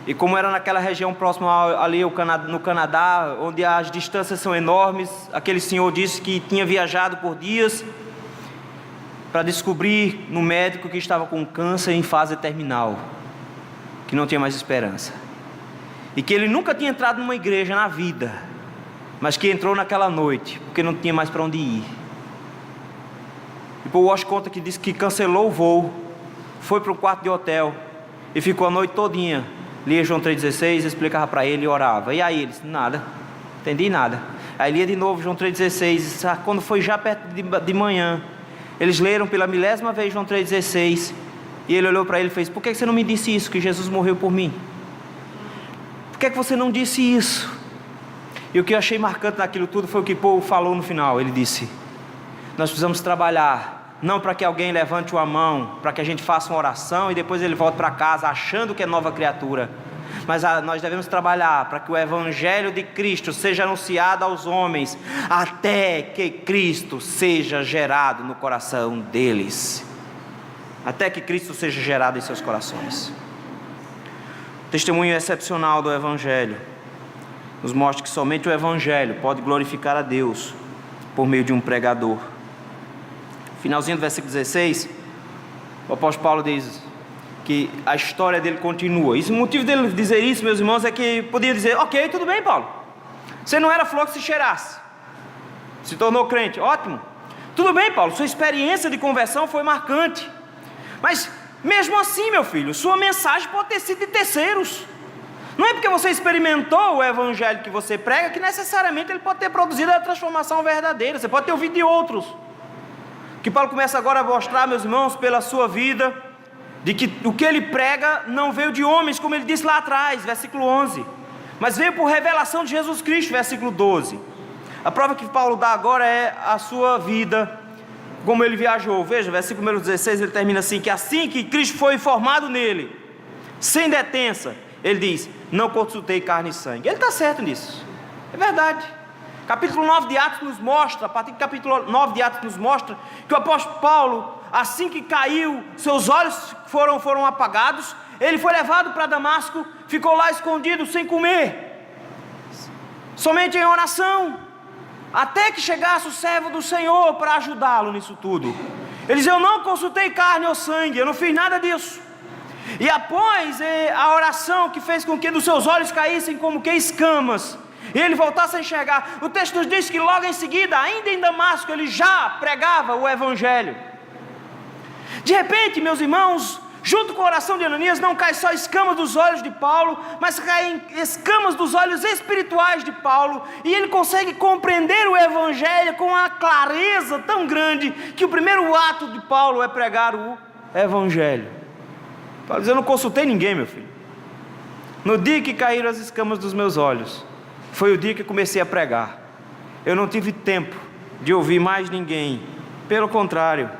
E como era naquela região próxima ali no Canadá, onde as distâncias são enormes, aquele senhor disse que tinha viajado por dias para descobrir no médico que estava com câncer em fase terminal, que não tinha mais esperança, e que ele nunca tinha entrado numa igreja na vida, mas que entrou naquela noite, porque não tinha mais para onde ir. Paul Walsh conta que disse que cancelou o voo, foi para um quarto de hotel e ficou a noite todinha. Lia João 3,16, explicava para ele e orava. E aí ele disse, nada, entendi nada. Aí lia de novo João 3,16, quando foi já perto de manhã, eles leram pela 1000ª vez João 3,16, e ele olhou para ele e fez, por que você não me disse isso, que Jesus morreu por mim? Por que você não disse isso? E o que eu achei marcante naquilo tudo foi o que Paul falou no final. Ele disse, nós precisamos trabalhar, não para que alguém levante uma mão, para que a gente faça uma oração e depois ele volte para casa achando que é nova criatura, mas nós devemos trabalhar para que o Evangelho de Cristo seja anunciado aos homens, até que Cristo seja gerado no coração deles, até que Cristo seja gerado em seus corações. O testemunho excepcional do Evangelho nos mostra que somente o Evangelho pode glorificar a Deus por meio de um pregador. Finalzinho do versículo 16, o apóstolo Paulo diz que a história dele continua. E o motivo dele dizer isso, meus irmãos, é que podia dizer, ok, tudo bem, Paulo, você não era flor que se cheirasse, se tornou crente, ótimo, tudo bem, Paulo, sua experiência de conversão foi marcante, mas mesmo assim, meu filho, sua mensagem pode ter sido de terceiros. Não é porque você experimentou o Evangelho que você prega que necessariamente ele pode ter produzido a transformação verdadeira. Você pode ter ouvido de outros. O que Paulo começa agora a mostrar, meus irmãos, pela sua vida, de que o que ele prega não veio de homens, como ele disse lá atrás, versículo 11, mas veio por revelação de Jesus Cristo, versículo 12. A prova que Paulo dá agora é a sua vida, como ele viajou. Veja, versículo número 16, ele termina assim, que assim que Cristo foi formado nele, sem detença, ele diz, não consultei carne e sangue. Ele está certo nisso, é verdade. Capítulo 9 de Atos nos mostra, a partir do capítulo 9 de Atos nos mostra, que o apóstolo Paulo, assim que caiu, seus olhos foram apagados, ele foi levado para Damasco, ficou lá escondido, sem comer, somente em oração, até que chegasse o servo do Senhor para ajudá-lo nisso tudo. Ele diz, eu não consultei carne ou sangue, eu não fiz nada disso. E após a oração que fez com que dos seus olhos caíssem como que escamas, e ele voltasse a enxergar, o texto nos diz que logo em seguida, ainda em Damasco, ele já pregava o Evangelho. De repente, meus irmãos, junto com a oração de Ananias, não cai só escamas dos olhos de Paulo, mas caem escamas dos olhos espirituais de Paulo, e ele consegue compreender o Evangelho com uma clareza tão grande, que o primeiro ato de Paulo é pregar o Evangelho. Paulo diz, eu não consultei ninguém, meu filho. No dia que caíram as escamas dos meus olhos, foi o dia que comecei a pregar. Eu não tive tempo de ouvir mais ninguém, pelo contrário.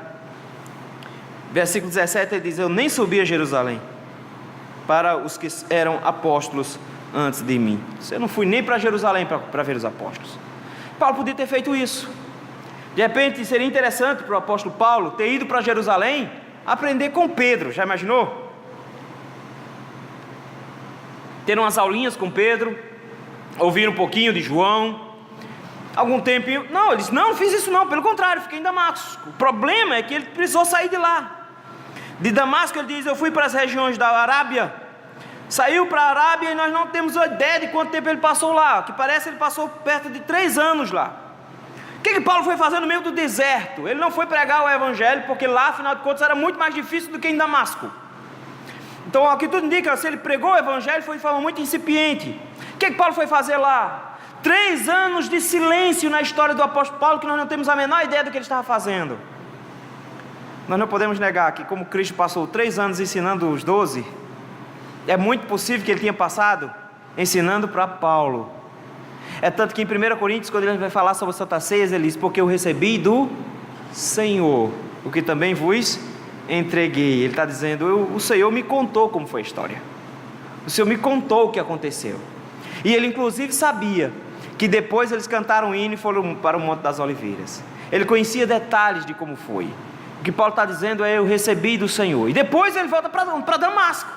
Versículo 17 ele diz, eu nem subi a Jerusalém para os que eram apóstolos antes de mim. Eu não fui nem para Jerusalém para ver os apóstolos. Paulo podia ter feito isso. De repente seria interessante para o apóstolo Paulo ter ido para Jerusalém aprender com Pedro. Já imaginou? Ter umas aulinhas com Pedro, ouvir um pouquinho de João, algum tempo. Não, ele disse, não fiz isso não, pelo contrário, fiquei em Damasco. O problema é que ele precisou sair de lá. De Damasco ele diz, eu fui para as regiões da Arábia, saiu para a Arábia e nós não temos ideia de quanto tempo ele passou lá, que parece que ele passou perto de 3 anos lá. O que Paulo foi fazer no meio do deserto? Ele não foi pregar o Evangelho, porque lá, afinal de contas, era muito mais difícil do que em Damasco. Então, o que tudo indica, se ele pregou o Evangelho, foi de forma muito incipiente. O que Paulo foi fazer lá? 3 anos de silêncio na história do apóstolo Paulo, que nós não temos a menor ideia do que ele estava fazendo. Nós não podemos negar que, como Cristo passou 3 anos ensinando os 12, é muito possível que ele tenha passado ensinando para Paulo. É tanto que em 1 Coríntios, quando ele vai falar sobre a Santa Ceia, ele diz, porque eu recebi do Senhor o que também vos entreguei. Ele está dizendo, o Senhor me contou como foi a história, o Senhor me contou o que aconteceu. E ele inclusive sabia que depois eles cantaram um hino e foram para o Monte das Oliveiras. Ele conhecia detalhes de como foi. O que Paulo está dizendo é, eu recebi do Senhor. E depois ele volta para Damasco.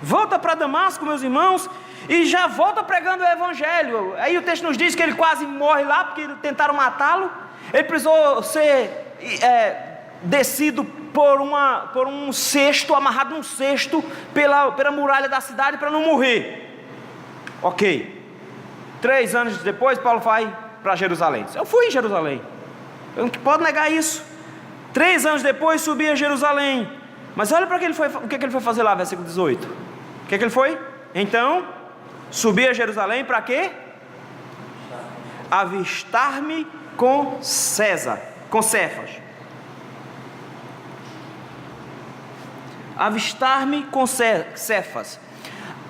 Volta para Damasco, meus irmãos, e já volta pregando o Evangelho. Aí o texto nos diz que ele quase morre lá, porque tentaram matá-lo. Ele precisou ser descido por um cesto, amarrado num cesto pela muralha da cidade para não morrer. Ok. 3 anos depois, Paulo vai para Jerusalém. Eu fui em Jerusalém. Eu não posso negar isso. 3 anos depois subi a Jerusalém. Mas olha para o que ele foi fazer lá, versículo 18. O que ele foi? Então, subi a Jerusalém para quê? Avistar-me com César, com Cefas. Avistar-me com Cefas.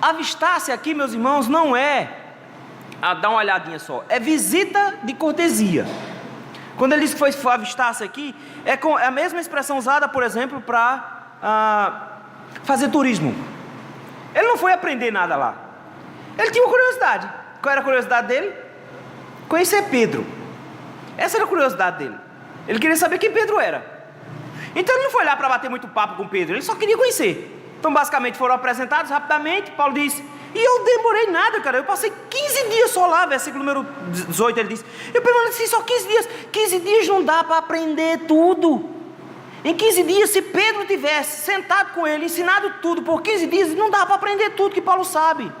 Avistar-se aqui, meus irmãos, não é dar uma olhadinha só, é visita de cortesia. Quando ele diz que foi avistar-se aqui, é a mesma expressão usada, por exemplo, para fazer turismo. Ele não foi aprender nada lá, ele tinha uma curiosidade. Qual era a curiosidade dele? Conhecer Pedro. Essa era a curiosidade dele. Ele queria saber quem Pedro era. Então ele não foi lá para bater muito papo com Pedro, ele só queria conhecer. Então basicamente foram apresentados rapidamente. Paulo diz, e eu demorei nada, cara, eu passei 15 dias só lá. Versículo número 18 ele diz, eu permaneci só 15 dias. 15 dias não dá para aprender tudo. Em 15 dias, se Pedro tivesse sentado com ele, ensinado tudo por 15 dias, não dá para aprender tudo que Paulo sabe.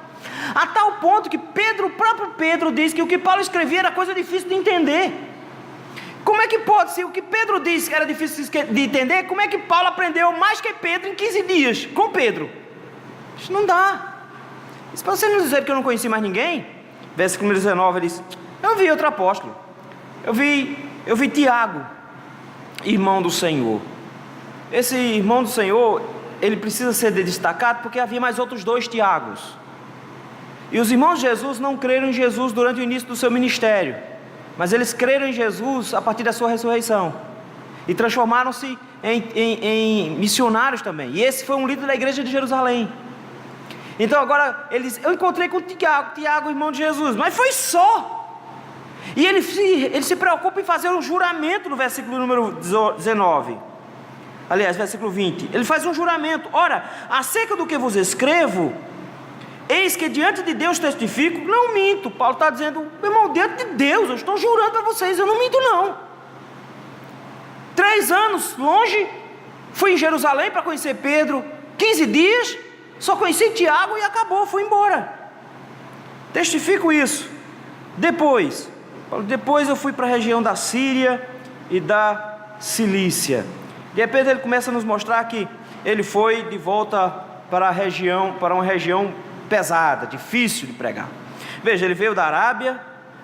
A tal ponto que o próprio Pedro diz que o que Paulo escrevia era coisa difícil de entender. Como é que pode, se o que Pedro disse que era difícil de entender, como é que Paulo aprendeu mais que Pedro em 15 dias com Pedro? Isso não dá. Isso para você não dizer que eu não conheci mais ninguém. Versículo número 19 ele diz, eu vi outro apóstolo, eu vi Tiago, irmão do Senhor. Esse irmão do Senhor, ele precisa ser destacado porque havia mais outros 2 Tiagos. E os irmãos de Jesus não creram em Jesus durante o início do seu ministério, mas eles creram em Jesus a partir da sua ressurreição e transformaram-se em missionários também. E esse foi um líder da igreja de Jerusalém. Então agora eu encontrei com Tiago, irmão de Jesus, mas foi só. E ele se preocupa em fazer um juramento no versículo número 19. Aliás, versículo 20. Ele faz um juramento. Ora, acerca do que vos escrevo, eis que diante de Deus testifico, não minto. Paulo está dizendo, meu irmão, diante de Deus, eu estou jurando para vocês, eu não minto não. 3 anos longe, fui em Jerusalém para conhecer Pedro, 15 dias, só conheci Tiago e acabou, fui embora. Testifico isso. Depois eu fui para a região da Síria e da Cilícia. De repente ele começa a nos mostrar que ele foi de volta para uma região pesada, difícil de pregar. Veja, ele veio da Arábia,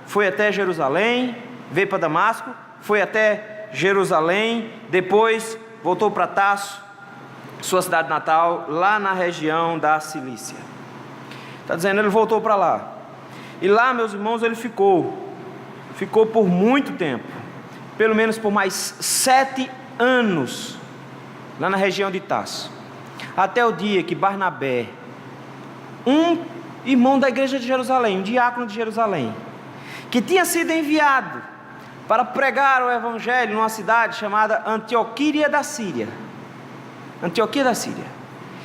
foi até Jerusalém, veio para Damasco, foi até Jerusalém, depois voltou para Tarso, sua cidade natal, lá na região da Cilícia. Está dizendo, ele voltou para lá. E lá, meus irmãos, ele ficou por muito tempo, pelo menos por mais 7 anos, lá na região de Tarso, até o dia que Barnabé, um irmão da igreja de Jerusalém, um diácono de Jerusalém, que tinha sido enviado para pregar o evangelho numa cidade chamada Antioquia da Síria.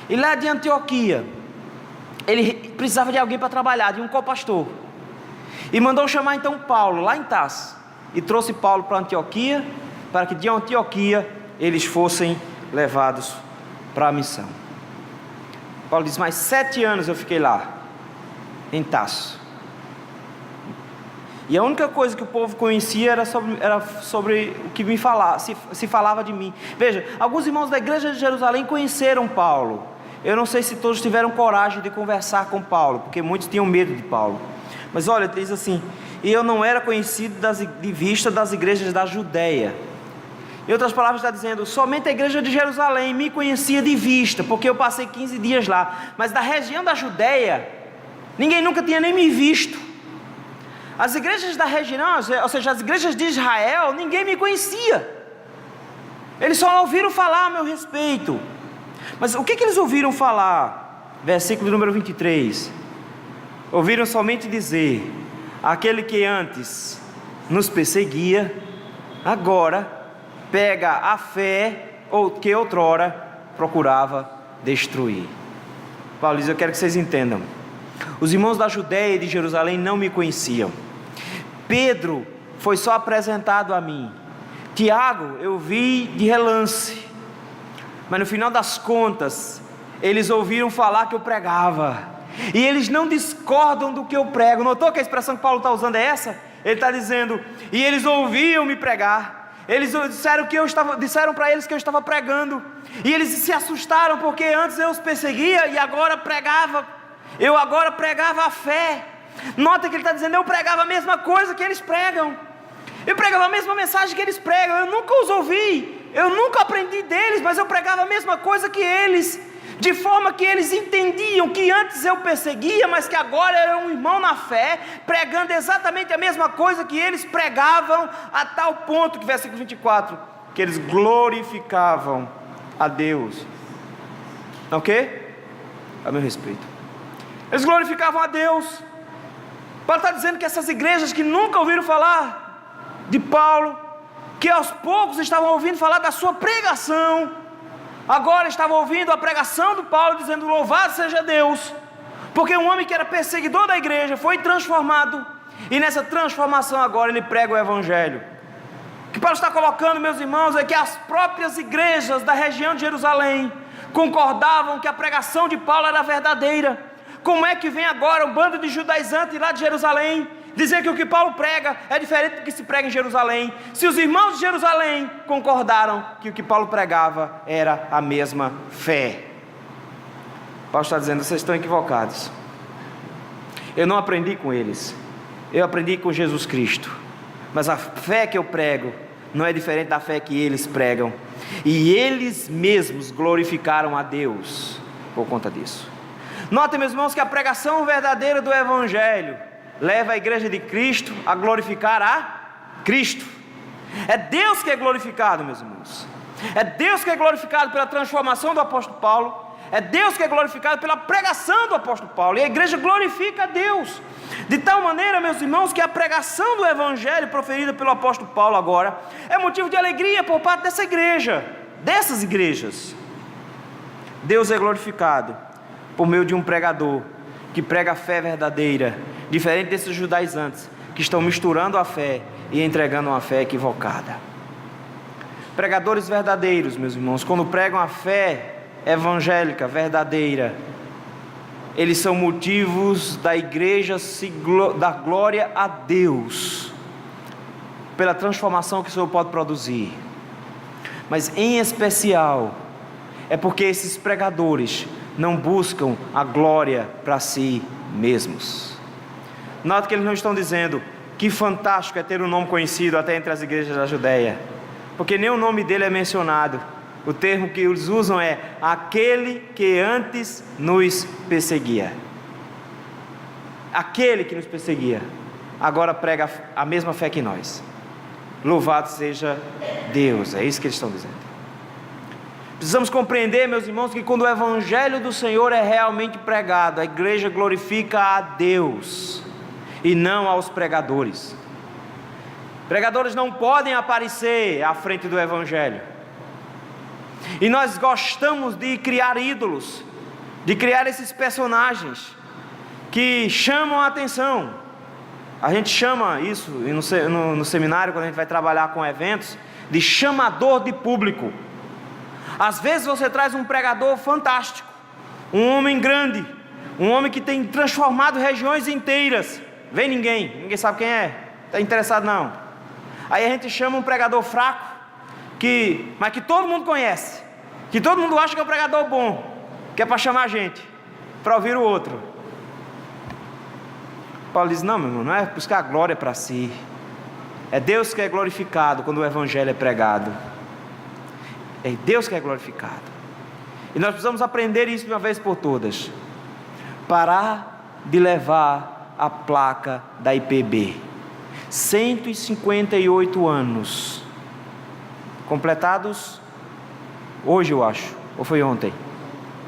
E lá de Antioquia, ele precisava de alguém para trabalhar, de um copastor, e mandou chamar então Paulo, lá em Tarso, e trouxe Paulo para Antioquia, para que de Antioquia eles fossem levados para a missão. Paulo diz, mais 7 anos eu fiquei lá, em Tarso. E a única coisa que o povo conhecia era sobre o que se falava de mim. Veja, alguns irmãos da igreja de Jerusalém conheceram Paulo. Eu não sei se todos tiveram coragem de conversar com Paulo, porque muitos tinham medo de Paulo. Mas olha, diz assim, e eu não era conhecido de vista das igrejas da Judéia. Em outras palavras está dizendo, somente a igreja de Jerusalém me conhecia de vista, porque eu passei 15 dias lá. Mas da região da Judéia, ninguém nunca tinha nem me visto. As igrejas da região, ou seja, as igrejas de Israel, ninguém me conhecia. Eles só ouviram falar a meu respeito. Mas o que eles ouviram falar? Versículo número 23. Ouviram somente dizer, aquele que antes nos perseguia, agora pega a fé que outrora procurava destruir. Paulo diz, eu quero que vocês entendam. Os irmãos da Judéia e de Jerusalém não me conheciam. Pedro foi só apresentado a mim. Tiago eu vi de relance. Mas no final das contas, eles ouviram falar que eu pregava. E eles não discordam do que eu prego. Notou que a expressão que Paulo está usando é essa? Ele está dizendo, e eles ouviam me pregar. Eles disseram para eles que eu estava pregando, e eles se assustaram, porque antes eu os perseguia e eu agora pregava a fé. Nota que ele está dizendo: eu pregava a mesma coisa que eles pregam, eu pregava a mesma mensagem que eles pregam. Eu nunca os ouvi, eu nunca aprendi deles, mas eu pregava a mesma coisa que eles, de forma que eles entendiam que antes eu perseguia, mas que agora era um irmão na fé, pregando exatamente a mesma coisa que eles pregavam, a tal ponto que, versículo 24, que eles glorificavam a Deus. Ok? A meu respeito, eles glorificavam a Deus. Paulo está dizendo que essas igrejas que nunca ouviram falar de Paulo, que aos poucos estavam ouvindo falar da sua pregação, agora estavam ouvindo a pregação do Paulo, dizendo: louvado seja Deus, porque um homem que era perseguidor da igreja foi transformado, e nessa transformação agora ele prega o Evangelho. O que Paulo está colocando, meus irmãos, é que as próprias igrejas da região de Jerusalém concordavam que a pregação de Paulo era verdadeira. Como é que vem agora um bando de judaizantes lá de Jerusalém dizer que o que Paulo prega é diferente do que se prega em Jerusalém, se os irmãos de Jerusalém concordaram que o que Paulo pregava era a mesma fé? Paulo está dizendo: vocês estão equivocados. Eu não aprendi com eles, eu aprendi com Jesus Cristo, mas a fé que eu prego não é diferente da fé que eles pregam, e eles mesmos glorificaram a Deus por conta disso. Notem, meus irmãos, que a pregação verdadeira do Evangelho leva a igreja de Cristo a glorificar a Cristo. É Deus que é glorificado, meus irmãos. É Deus que é glorificado pela transformação do apóstolo Paulo. É Deus que é glorificado pela pregação do apóstolo Paulo. E a igreja glorifica a Deus. De tal maneira, meus irmãos, que a pregação do Evangelho proferida pelo apóstolo Paulo agora é motivo de alegria por parte dessa igreja, dessas igrejas. Deus é glorificado por meio de um pregador que prega a fé verdadeira, diferente desses judaizantes que estão misturando a fé e entregando uma fé equivocada. Pregadores verdadeiros, meus irmãos, quando pregam a fé evangélica verdadeira, eles são motivos da igreja dar glória a Deus pela transformação que o Senhor pode produzir, mas em especial é porque esses pregadores não buscam a glória para si mesmos. Nota que eles não estão dizendo: que fantástico é ter um nome conhecido até entre as igrejas da Judéia, porque nem o nome dele é mencionado. O termo que eles usam é: aquele que antes nos perseguia. Aquele que nos perseguia agora prega a mesma fé que nós. Louvado seja Deus. É isso que eles estão dizendo. Precisamos compreender, meus irmãos, que quando o Evangelho do Senhor é realmente pregado, a igreja glorifica a Deus e não aos pregadores. Pregadores não podem aparecer à frente do Evangelho. E nós gostamos de criar ídolos, de criar esses personagens que chamam a atenção. A gente chama isso no seminário, quando a gente vai trabalhar com eventos, de chamador de público. Às vezes você traz um pregador fantástico, um homem grande, um homem que tem transformado regiões inteiras. Vem ninguém sabe quem é, está interessado não. Aí a gente chama um pregador fraco, mas que todo mundo conhece, que todo mundo acha que é um pregador bom, que é para chamar a gente, para ouvir o outro. Paulo diz: não, meu irmão, não é buscar glória para si, é Deus que é glorificado quando o Evangelho é pregado. É Deus que é glorificado. E nós precisamos aprender isso de uma vez por todas. Parar de levar a placa da IPB. 158 anos completados hoje, eu acho. Ou foi ontem?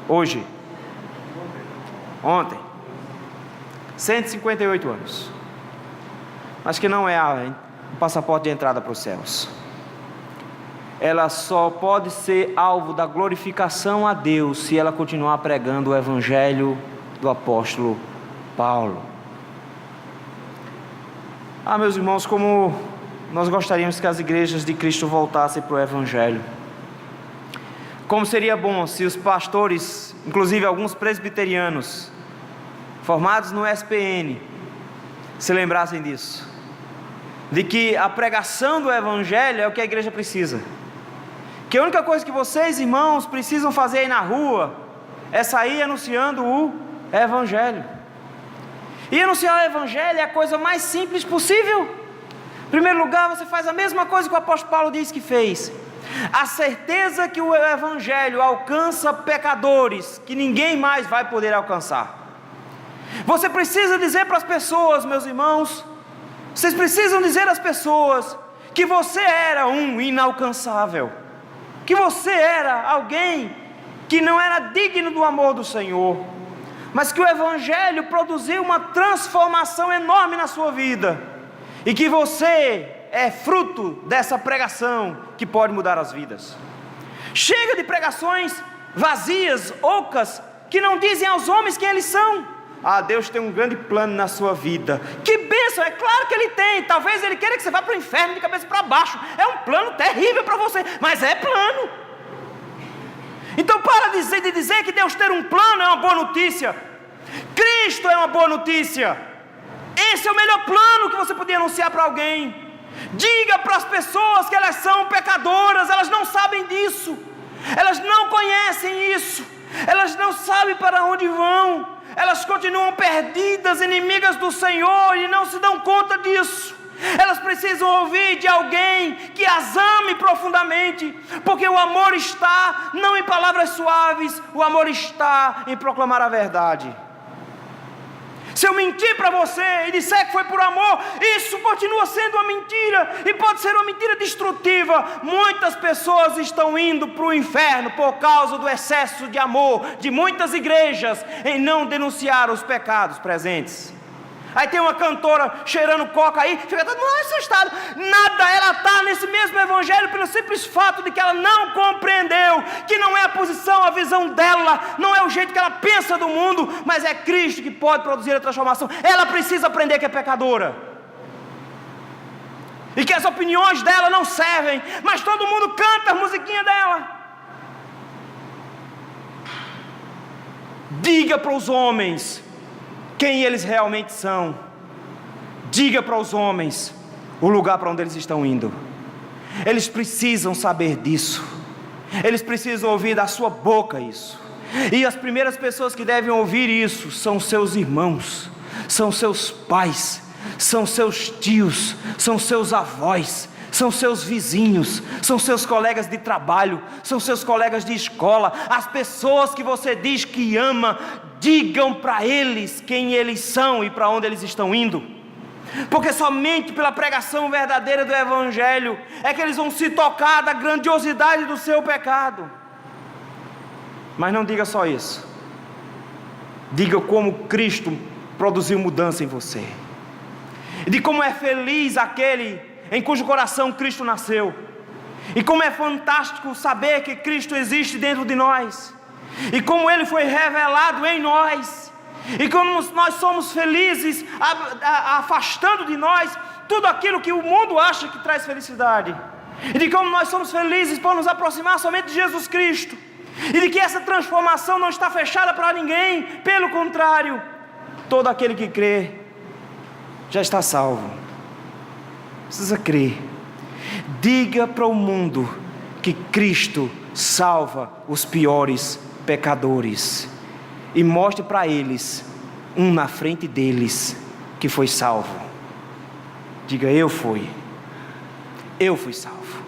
Hoje. Ontem. 158 anos. Mas que não é o passaporte de entrada para os céus. Ela só pode ser alvo da glorificação a Deus se ela continuar pregando o Evangelho do apóstolo Paulo. Meus irmãos, como nós gostaríamos que as igrejas de Cristo voltassem para o Evangelho. Como seria bom se os pastores, inclusive alguns presbiterianos, formados no SPN, se lembrassem disso. de que a pregação do Evangelho é o que a igreja precisa. Que a única coisa que vocês, irmãos, precisam fazer aí na rua é sair anunciando o Evangelho. E anunciar o Evangelho é a coisa mais simples possível. Em primeiro lugar, você faz a mesma coisa que o apóstolo Paulo diz que fez. A certeza que o Evangelho alcança pecadores que ninguém mais vai poder alcançar. Você precisa dizer para as pessoas, meus irmãos, vocês precisam dizer às pessoas que você era um inalcançável, que você era alguém que não era digno do amor do Senhor, mas que o Evangelho produziu uma transformação enorme na sua vida, e que você é fruto dessa pregação que pode mudar as vidas. Chega de pregações vazias, ocas, que não dizem aos homens quem eles são. Ah, Deus tem um grande plano na sua vida. Que bênção, é claro que Ele tem. Talvez Ele queira que você vá para o inferno de cabeça para baixo. É um plano terrível para você, mas é plano. Então para de dizer que Deus ter um plano é uma boa notícia. Cristo é uma boa notícia. Esse é o melhor plano que você podia anunciar para alguém. Diga para as pessoas que elas são pecadoras. Elas não sabem disso. Elas não conhecem isso. Elas não sabem para onde vão. Elas continuam perdidas, inimigas do Senhor, e não se dão conta disso. Elas precisam ouvir de alguém que as ame profundamente, porque o amor está não em palavras suaves, o amor está em proclamar a verdade. Se eu mentir para você e disser que foi por amor, isso continua sendo uma mentira, e pode ser uma mentira destrutiva. Muitas pessoas estão indo para o inferno por causa do excesso de amor de muitas igrejas em não denunciar os pecados presentes. Aí tem uma cantora cheirando coca aí, fica todo mundo assustado. Nada, ela está nesse mesmo Evangelho pelo simples fato de que ela não compreendeu que não é a posição, a visão dela, não é o jeito que ela pensa do mundo, mas é Cristo que pode produzir a transformação. Ela precisa aprender que é pecadora, e que as opiniões dela não servem, mas todo mundo canta a musiquinha dela. Diga para os homens quem eles realmente são. Diga para os homens o lugar para onde eles estão indo. Eles precisam saber disso. Eles precisam ouvir da sua boca isso. E as primeiras pessoas que devem ouvir isso são seus irmãos, são seus pais, são seus tios, são seus avós, são seus vizinhos, são seus colegas de trabalho, são seus colegas de escola. As pessoas que você diz que ama, digam para eles quem eles são e para onde eles estão indo, porque somente pela pregação verdadeira do Evangelho é que eles vão se tocar da grandiosidade do seu pecado. Mas não diga só isso, diga como Cristo produziu mudança em você, e de como é feliz aquele em cujo coração Cristo nasceu, e como é fantástico saber que Cristo existe dentro de nós, e como Ele foi revelado em nós, e como nós somos felizes afastando de nós tudo aquilo que o mundo acha que traz felicidade, e de como nós somos felizes por nos aproximar somente de Jesus Cristo, e de que essa transformação não está fechada para ninguém, pelo contrário, todo aquele que crê já está salvo. Precisa crer. Diga para o mundo que Cristo salva os piores pecadores, e mostre para eles um na frente deles que foi salvo. Diga: eu fui salvo.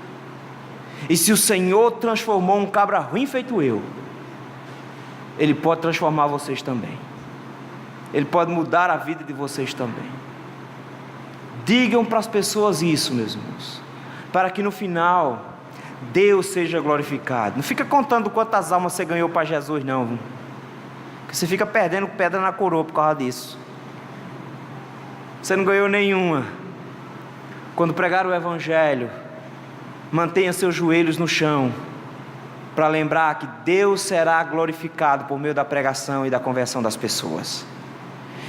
E se o Senhor transformou um cabra ruim feito eu, Ele pode transformar vocês também. Ele pode mudar a vida de vocês também. Digam para as pessoas isso, meus irmãos, para que no final Deus seja glorificado. Não fica contando quantas almas você ganhou para Jesus, não. Porque você fica perdendo pedra na coroa por causa disso. Você não ganhou nenhuma. Quando pregar o Evangelho, mantenha seus joelhos no chão, para lembrar que Deus será glorificado por meio da pregação e da conversão das pessoas.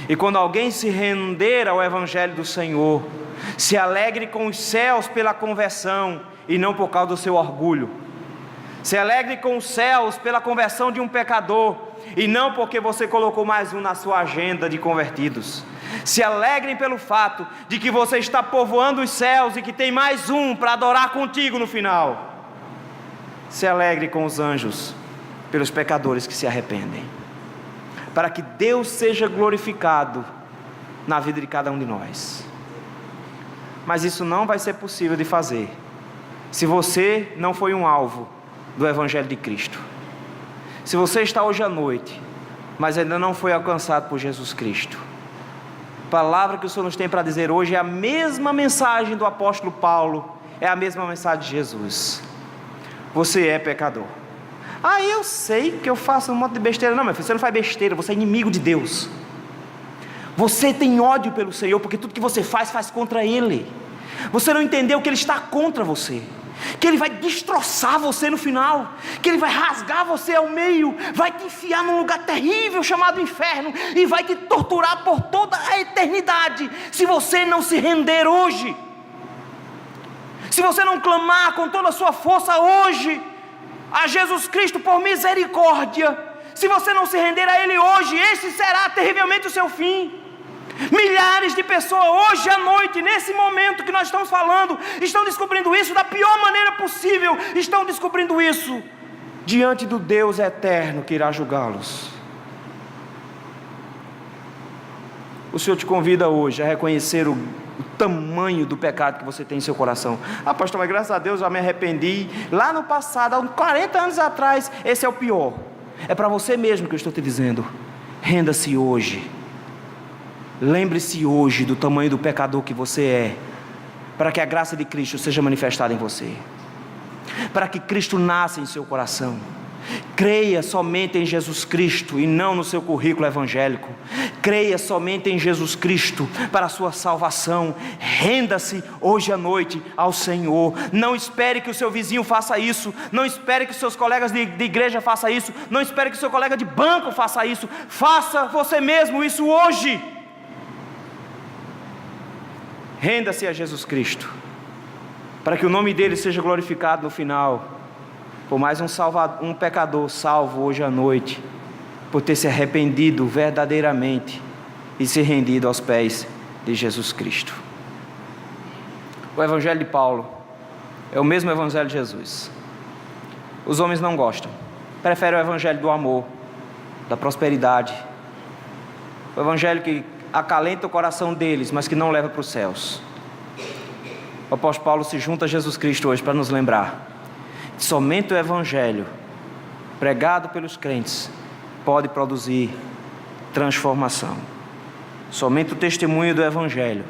E quando alguém se render ao Evangelho do Senhor, se alegre com os céus pela conversão e não por causa do seu orgulho. Se alegre com os céus pela conversão de um pecador e não porque você colocou mais um na sua agenda de convertidos. Se alegrem pelo fato de que você está povoando os céus e que tem mais um para adorar contigo no final. Se alegre com os anjos pelos pecadores que se arrependem, para que Deus seja glorificado na vida de cada um de nós. Mas isso não vai ser possível de fazer se você não foi um alvo do Evangelho de Cristo. Se você está hoje à noite, mas ainda não foi alcançado por Jesus Cristo, a palavra que o Senhor nos tem para dizer hoje é a mesma mensagem do apóstolo Paulo, é a mesma mensagem de Jesus. Você é pecador. Eu sei que eu faço um monte de besteira. Não, meu filho, você não faz besteira, você é inimigo de Deus. Você tem ódio pelo Senhor, porque tudo que você faz contra Ele. Você não entendeu que Ele está contra você, que Ele vai destroçar você no final, que Ele vai rasgar você ao meio, vai te enfiar num lugar terrível chamado inferno, e vai te torturar por toda a eternidade, se você não se render hoje, se você não clamar com toda a sua força hoje, a Jesus Cristo por misericórdia. Se você não se render a Ele hoje, esse será terrivelmente o seu fim. Milhares de pessoas hoje à noite, nesse momento que nós estamos falando, estão descobrindo isso da pior maneira possível. Estão descobrindo isso diante do Deus eterno que irá julgá-los. O Senhor te convida hoje a reconhecer o tamanho do pecado que você tem em seu coração. Pastor, mas graças a Deus eu já me arrependi lá no passado, há uns 40 anos atrás. Esse é o pior. É para você mesmo que eu estou te dizendo. Renda-se hoje. Lembre-se hoje do tamanho do pecador que você é, para que a graça de Cristo seja manifestada em você, para que Cristo nasça em seu coração. Creia somente em Jesus Cristo e não no seu currículo evangélico. Creia somente em Jesus Cristo para a sua salvação. Renda-se hoje à noite ao Senhor. Não espere que o seu vizinho faça isso. Não espere que os seus colegas de igreja façam isso. Não espere que o seu colega de banco faça isso. Faça você mesmo isso hoje. Renda-se a Jesus Cristo, para que o nome dele seja glorificado no final, por mais um pecador salvo hoje à noite, por ter se arrependido verdadeiramente e se rendido aos pés de Jesus Cristo. O Evangelho de Paulo é o mesmo Evangelho de Jesus. Os homens não gostam, preferem o Evangelho do amor, da prosperidade, o Evangelho que acalenta o coração deles, mas que não leva para os céus. O apóstolo Paulo se junta a Jesus Cristo hoje para nos lembrar que somente o Evangelho pregado pelos crentes pode produzir transformação. Somente o testemunho do Evangelho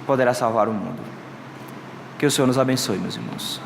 poderá salvar o mundo. Que o Senhor nos abençoe, meus irmãos.